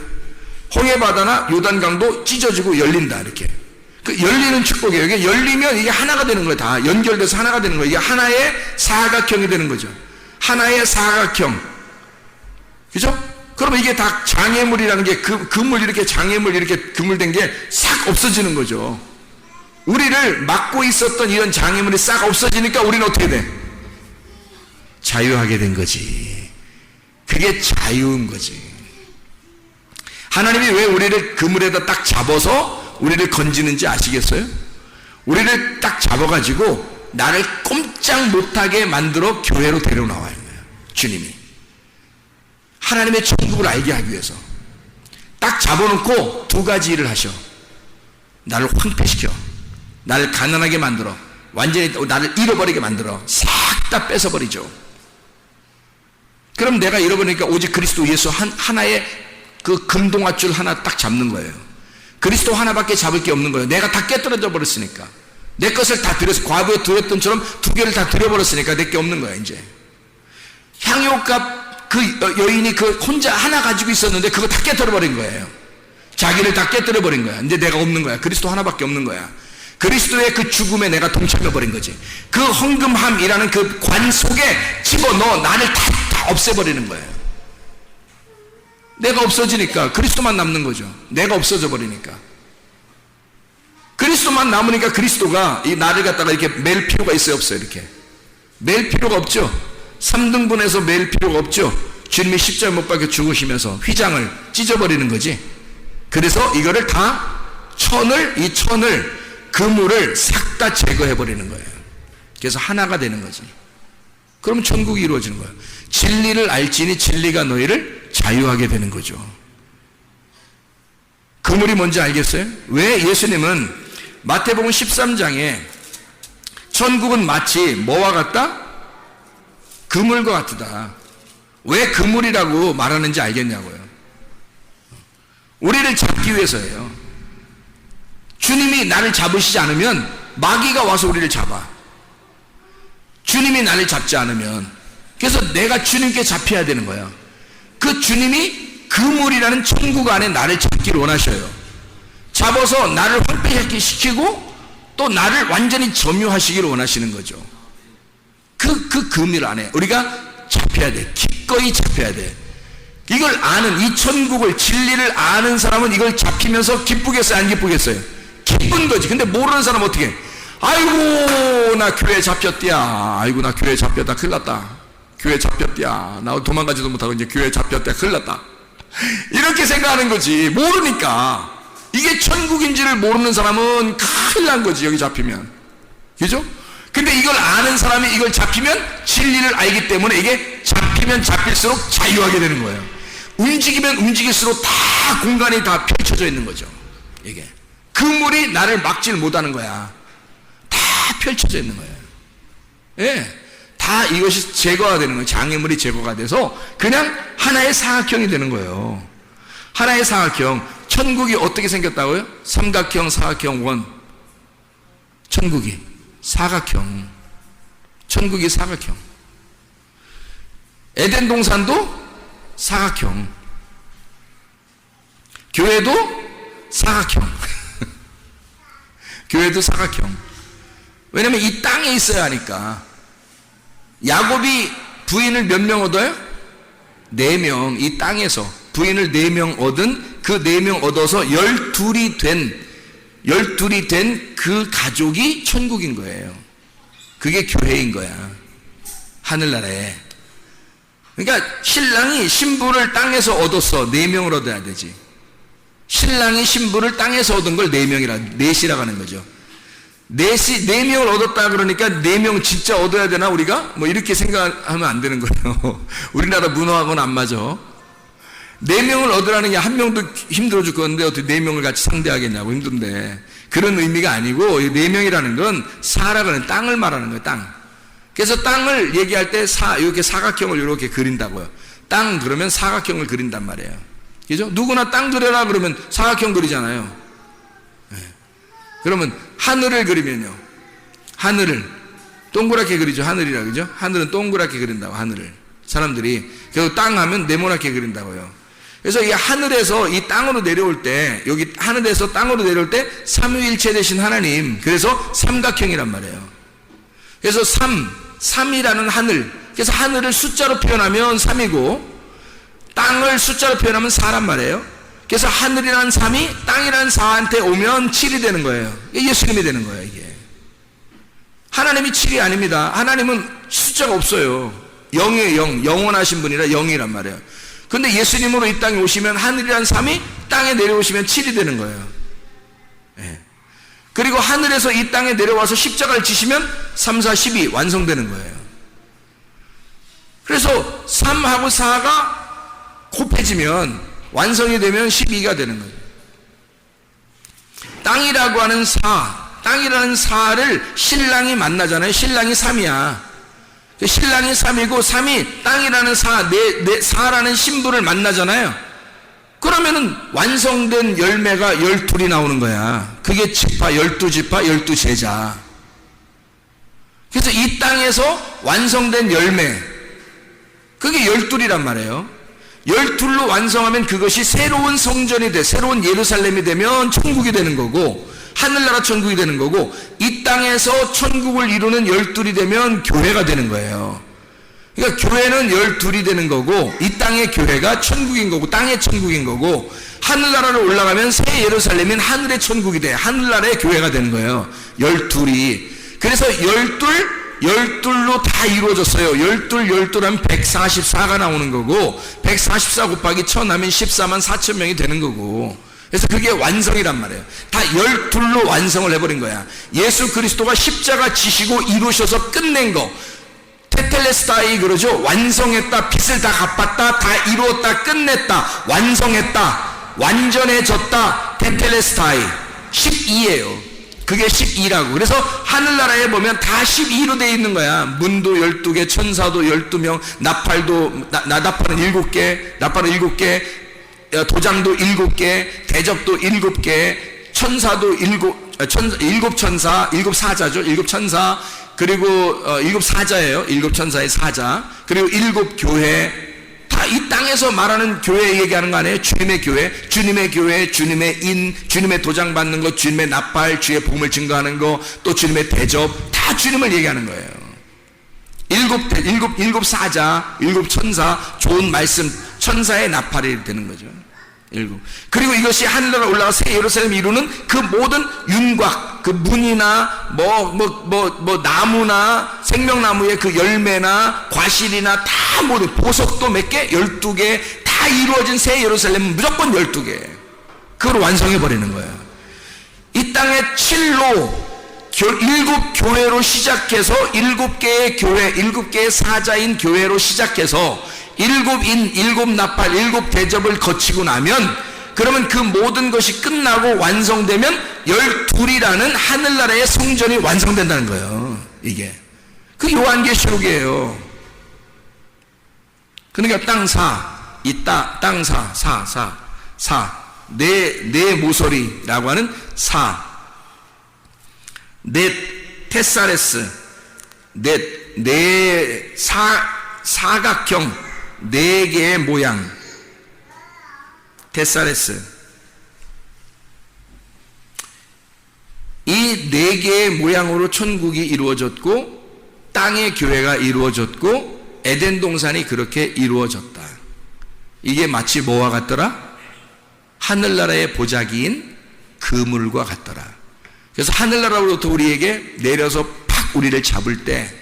홍해바다나 요단강도 찢어지고 열린다. 이렇게. 그 열리는 축복이에요. 이게 열리면 이게 하나가 되는 거예요. 다 연결돼서 하나가 되는 거예요. 이게 하나의 사각형이 되는 거죠. 하나의 사각형. 그죠? 그러면 이게 다 장애물이라는 게 그물 이렇게 장애물 이렇게 그물된 게 싹 없어지는 거죠. 우리를 막고 있었던 이런 장애물이 싹 없어지니까 우리는 어떻게 돼? 자유하게 된 거지. 그게 자유인 거지. 하나님이 왜 우리를 그물에다 딱 잡아서 우리를 건지는지 아시겠어요? 우리를 딱 잡아가지고 나를 꼼짝 못하게 만들어 교회로 데려나와요. 주님이 하나님의 천국을 알게 하기 위해서 딱 잡아놓고 두 가지 일을 하셔. 나를 황폐시켜, 나를 가난하게 만들어, 완전히 나를 잃어버리게 만들어 싹 다 뺏어버리죠. 그럼 내가 잃어버리니까 오직 그리스도 예수 하나의 그 금동아줄 하나 딱 잡는 거예요. 그리스도 하나밖에 잡을 게 없는 거예요. 내가 다 깨뜨려져 버렸으니까. 내 것을 다 드렸어. 과거에 드렸던처럼 두 개를 다 드려버렸으니까 내 게 없는 거야. 이제 향유값 그 여인이 그 혼자 하나 가지고 있었는데 그거 다 깨뜨려버린 거예요. 자기를 다 깨뜨려버린 거야. 이제 내가 없는 거야. 그리스도 하나밖에 없는 거야. 그리스도의 그 죽음에 내가 동참해버린 거지. 그 헌금함이라는 그 관 속에 집어넣어 나를 다 없애버리는 거예요. 내가 없어지니까 그리스도만 남는 거죠. 내가 없어져 버리니까. 그리스도만 남으니까 그리스도가 이 나를 갖다가 이렇게 맬 필요가 있어요, 없어요? 이렇게 맬 필요가 없죠. 3등분해서 맬 필요가 없죠. 주님이 십자가 못 박혀 죽으시면서 휘장을 찢어버리는 거지. 그래서 이거를 다 이 천을 그물을 싹 다 제거해버리는 거예요. 그래서 하나가 되는 거지. 그럼 천국이 이루어지는 거예요. 진리를 알지니 진리가 너희를 자유하게 되는 거죠. 그물이 뭔지 알겠어요? 왜 예수님은 마태복음 13장에 천국은 마치 뭐와 같다? 그물과 같다. 왜 그물이라고 말하는지 알겠냐고요. 우리를 잡기 위해서예요. 주님이 나를 잡으시지 않으면 마귀가 와서 우리를 잡아. 주님이 나를 잡지 않으면. 그래서 내가 주님께 잡혀야 되는 거야. 그 주님이 그물이라는 천국 안에 나를 잡기를 원하셔요. 잡아서 나를 황폐시키고 또 나를 완전히 점유하시기를 원하시는 거죠. 그 그물 안에 우리가 잡혀야 돼. 기꺼이 잡혀야 돼. 이걸 아는, 이 천국을, 진리를 아는 사람은 이걸 잡히면서 기쁘겠어요, 안 기쁘겠어요? 기쁜 거지. 근데 모르는 사람은 어떻게 해? 아이고 나 교회 잡혔디야. 아이고 나 교회 잡혔다. 큰일 났다. 교회 잡혔디야. 나 도망가지도 못하고 이제 교회 잡혔다. 큰일 났다. 이렇게 생각하는 거지. 모르니까. 이게 천국인지를 모르는 사람은 큰일 난 거지, 여기 잡히면. 그죠? 근데 이걸 아는 사람이 이걸 잡히면 진리를 알기 때문에 이게 잡히면 잡힐수록 자유하게 되는 거예요. 움직이면 움직일수록 다 공간이 다 펼쳐져 있는 거죠. 이게 그물이 나를 막질 못하는 거야. 다 펼쳐져 있는 거예요. 예, 다 이것이 제거가 되는 거예요. 장애물이 제거가 돼서 그냥 하나의 사각형이 되는 거예요. 하나의 사각형. 천국이 어떻게 생겼다고요? 삼각형, 사각형, 원. 천국이 사각형. 천국이 사각형. 에덴 동산도 사각형. 교회도 사각형. 교회도 사각형. 왜냐면 이 땅에 있어야 하니까. 야곱이 부인을 몇 명 얻어요? 4명. 이 땅에서 부인을 4명 얻은 그 4명 얻어서 12이 된 그 가족이 천국인 거예요. 그게 교회인 거야. 하늘나라에. 그러니까 신랑이 신부를 땅에서 얻었어. 4명을 얻어야 되지. 신랑이 신부를 땅에서 얻은 걸 4명이라고 하는 거죠. 4명을 얻었다 그러니까 4명 진짜 얻어야 되나 우리가? 뭐 이렇게 생각하면 안 되는 거예요. 우리나라 문화하고는 안 맞아. 4명을 얻으라는 게 한 명도 힘들어 죽겠는데 어떻게 4명을 같이 상대하겠냐고. 힘든데. 그런 의미가 아니고 4명이라는 건 사라는 땅을 말하는 거예요. 땅. 그래서 땅을 얘기할 때 이렇게 사각형을 이렇게 그린다고요. 땅 그러면 사각형을 그린단 말이에요. 그죠? 누구나 땅 그려라 그러면 사각형 그리잖아요. 네. 그러면 하늘을 그리면요. 하늘을 동그랗게 그리죠. 하늘이라 그죠? 하늘은 동그랗게 그린다고. 하늘을 사람들이. 그리고 땅 하면 네모나게 그린다고요. 그래서 이 하늘에서 이 땅으로 내려올 때, 여기 하늘에서 땅으로 내려올 때 삼위일체 되신 하나님, 그래서 삼각형이란 말이에요. 그래서 3이라는 하늘, 그래서 하늘을 숫자로 표현하면 3이고 땅을 숫자로 표현하면 4란 말이에요. 그래서 하늘이라는 3이 땅이라는 4한테 오면 7이 되는 거예요. 이게 예수님이 되는 거예요. 이게 하나님이 7이 아닙니다. 하나님은 숫자가 없어요. 0이에요. 0, 영원하신 분이라 0이란 말이에요. 근데 예수님으로 이 땅에 오시면 하늘이라는 3이 땅에 내려오시면 7이 되는 거예요. 예. 그리고 하늘에서 이 땅에 내려와서 십자가를 지시면 3, 4, 12 완성되는 거예요. 그래서 3하고 4가 곱해지면 완성이 되면 12가 되는 거예요. 땅이라고 하는 4, 땅이라는 4를 신랑이 만나잖아요. 신랑이 3이야. 신랑이 3이고 3이 땅이라는 4, 4라는 신부를 만나잖아요. 그러면은 완성된 열매가 12이 나오는 거야. 그게 지파, 12지파, 12제자. 그래서 이 땅에서 완성된 열매, 그게 12이란 말이에요. 12로 완성하면 그것이 새로운 성전이 돼, 새로운 예루살렘이 되면 천국이 되는 거고, 하늘나라 천국이 되는 거고, 이 땅에서 천국을 이루는 12이 되면 교회가 되는 거예요. 그러니까 교회는 12이 되는 거고, 이 땅의 교회가 천국인 거고, 땅의 천국인 거고, 하늘나라로 올라가면 새 예루살렘인 하늘의 천국이 돼, 하늘나라의 교회가 되는 거예요. 12이. 그래서 12로 다 이루어졌어요. 12 하면 144가 나오는 거고, 144 곱하기 1000 하면 14만 4천 명이 되는 거고, 그래서 그게 완성이란 말이에요. 다 12로 완성을 해버린 거야. 예수 그리스도가 십자가 지시고 이루셔서 끝낸 거, 테텔레스타이 그러죠. 완성했다, 빚을 다 갚았다, 다 이루었다, 끝냈다, 완성했다, 완전해졌다, 테텔레스타이 12예요. 그게 12라고. 그래서 하늘나라에 보면 다 12로 되어 있는 거야. 문도 12개, 천사도 12명, 나팔도, 나팔은 7개, 나팔은 7개, 도장도 7개, 대접도 7개, 천사도 7 천사, 7 사자죠. 7 천사, 그리고 7 사자예요. 7 천사의 사자, 그리고 7 교회. 다 이 땅에서 말하는 교회 얘기하는 거 아니에요? 주님의 교회, 주님의 교회, 주님의 인, 주님의 도장 받는 거, 주님의 나팔, 주의 복음을 증거하는 거, 또 주님의 대접, 다 주님을 얘기하는 거예요. 7 사자, 7 천사, 좋은 말씀, 천사의 나팔이 되는 거죠. 7. 그리고 이것이 하늘나라 올라가 새 예루살렘 이루는 그 모든 윤곽, 그 문이나 나무나 생명나무의 그 열매나 과실이나 다 모든 보석도 몇 개? 12개 다 이루어진 새 예루살렘은 무조건 12개. 그걸 완성해 버리는 거예요. 이 땅에 7로 7 교회로 시작해서 7개의 교회, 7개의 사자인 교회로 시작해서 7 인, 7 나팔, 7 대접을 거치고 나면, 그러면 그 모든 것이 끝나고 완성되면 12이라는 하늘나라의 성전이 완성된다는 거예요. 이게 그 요한계시록이에요. 그러니까 땅 사, 이 땅 사, 내 모서리라고 하는 사, 내 테사레스, 내 사각형 4개의 모양, 테사레스. 이 4개의 모양으로 천국이 이루어졌고, 땅의 교회가 이루어졌고, 에덴 동산이 그렇게 이루어졌다. 이게 마치 뭐와 같더라? 하늘나라의 보자기인 그물과 같더라. 그래서 하늘나라로부터 우리에게 내려서 팍 우리를 잡을 때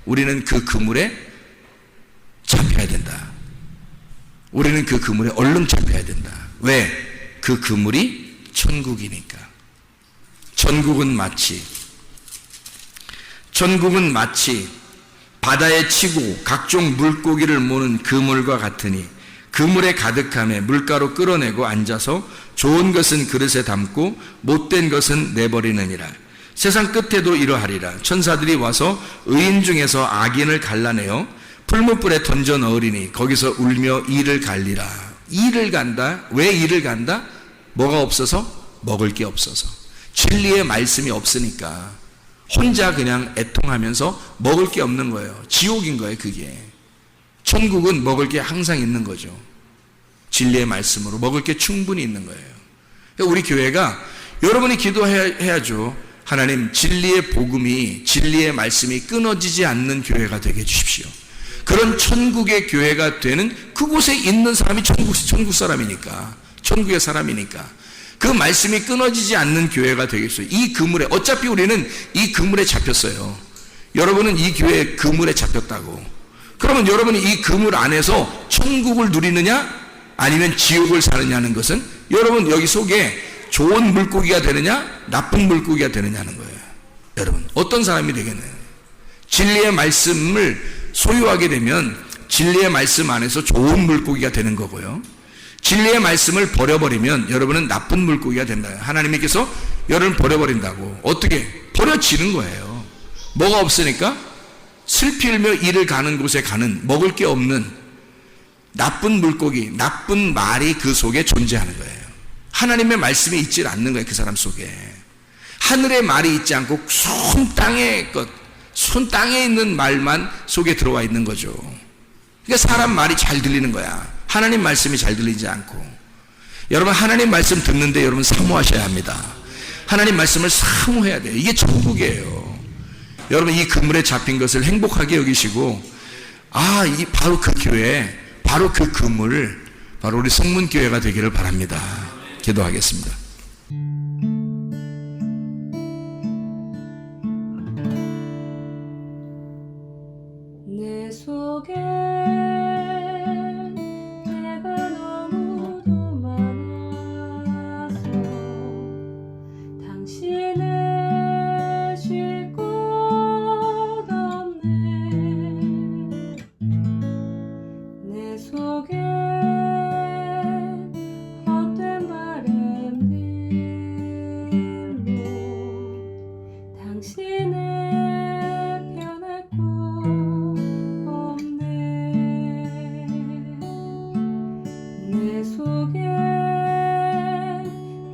우리는 그 그물에 잡혀야 된다. 우리는 그 그물에 얼른 잡혀야 된다. 왜? 그 그물이 천국이니까. 천국은 마치 바다에 치고 각종 물고기를 모는 그물과 같으니, 그물에 가득함에 물가로 끌어내고 앉아서 좋은 것은 그릇에 담고 못된 것은 내버리느니라. 세상 끝에도 이러하리라. 천사들이 와서 의인 중에서 악인을 갈라내어 풀무불에 던져 넣으리니 거기서 울며 이를 갈리라. 이를 간다. 왜 이를 간다? 뭐가 없어서? 먹을 게 없어서. 진리의 말씀이 없으니까 혼자 그냥 애통하면서 먹을 게 없는 거예요. 지옥인 거예요. 그게. 천국은 먹을 게 항상 있는 거죠. 진리의 말씀으로 먹을 게 충분히 있는 거예요. 그러니까 우리 교회가 여러분이 기도해야죠. 하나님, 진리의 복음이, 진리의 말씀이 끊어지지 않는 교회가 되게 해주십시오. 그런 천국의 교회가 되는, 그곳에 있는 사람이 천국 사람이니까, 천국의 사람이니까 그 말씀이 끊어지지 않는 교회가 되겠어요. 이 그물에, 어차피 우리는 이 그물에 잡혔어요. 여러분은 이 교회의 그물에 잡혔다고. 그러면 여러분이 이 그물 안에서 천국을 누리느냐 아니면 지옥을 사느냐는 것은 여러분 여기 속에 좋은 물고기가 되느냐 나쁜 물고기가 되느냐는 거예요. 여러분 어떤 사람이 되겠나요? 진리의 말씀을 소유하게 되면 진리의 말씀 안에서 좋은 물고기가 되는 거고요. 진리의 말씀을 버려버리면 여러분은 나쁜 물고기가 된다. 하나님께서 여러분을 버려버린다고. 어떻게? 버려지는 거예요. 뭐가 없으니까? 슬피 울며 이를 가는 곳에 가는, 먹을 게 없는 나쁜 물고기, 나쁜 말이 그 속에 존재하는 거예요. 하나님의 말씀이 있지 않는 거예요. 그 사람 속에 하늘의 말이 있지 않고 손 땅에 있는 말만 속에 들어와 있는 거죠. 그러니까 사람 말이 잘 들리는 거야. 하나님 말씀이 잘 들리지 않고. 여러분 하나님 말씀 듣는데 여러분 사모하셔야 합니다. 하나님 말씀을 사모해야 돼요. 이게 천국이에요. 여러분 이 그물에 잡힌 것을 행복하게 여기시고, 이 바로 그 교회, 바로 그 그물, 바로 우리 성문교회가 되기를 바랍니다. 기도하겠습니다. 내 속에 내가 너무도 많아서 당신을 쉴 곳 없네. 내 속에 헛된 바램들로 당신을 변할 곳 없네. 내 속에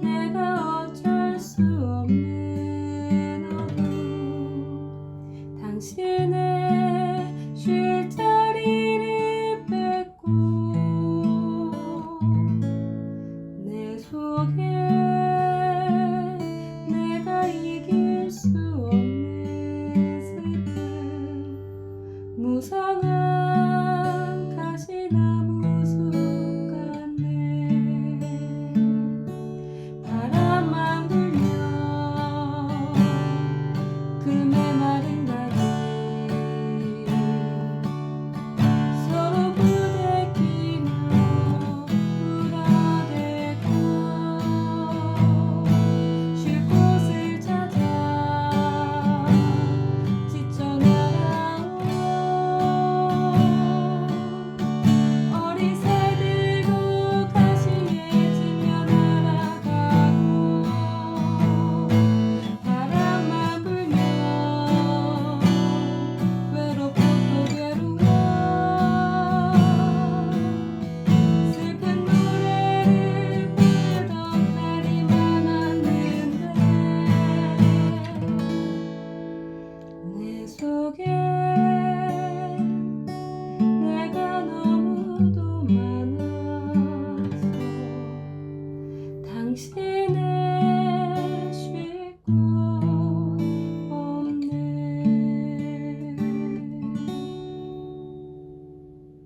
내가 어쩔 수 없는 어둠, 당신의 쉴 자리를 뺏고 내 속에 내가 이길 수 없는 슬픔, 무성한 가시나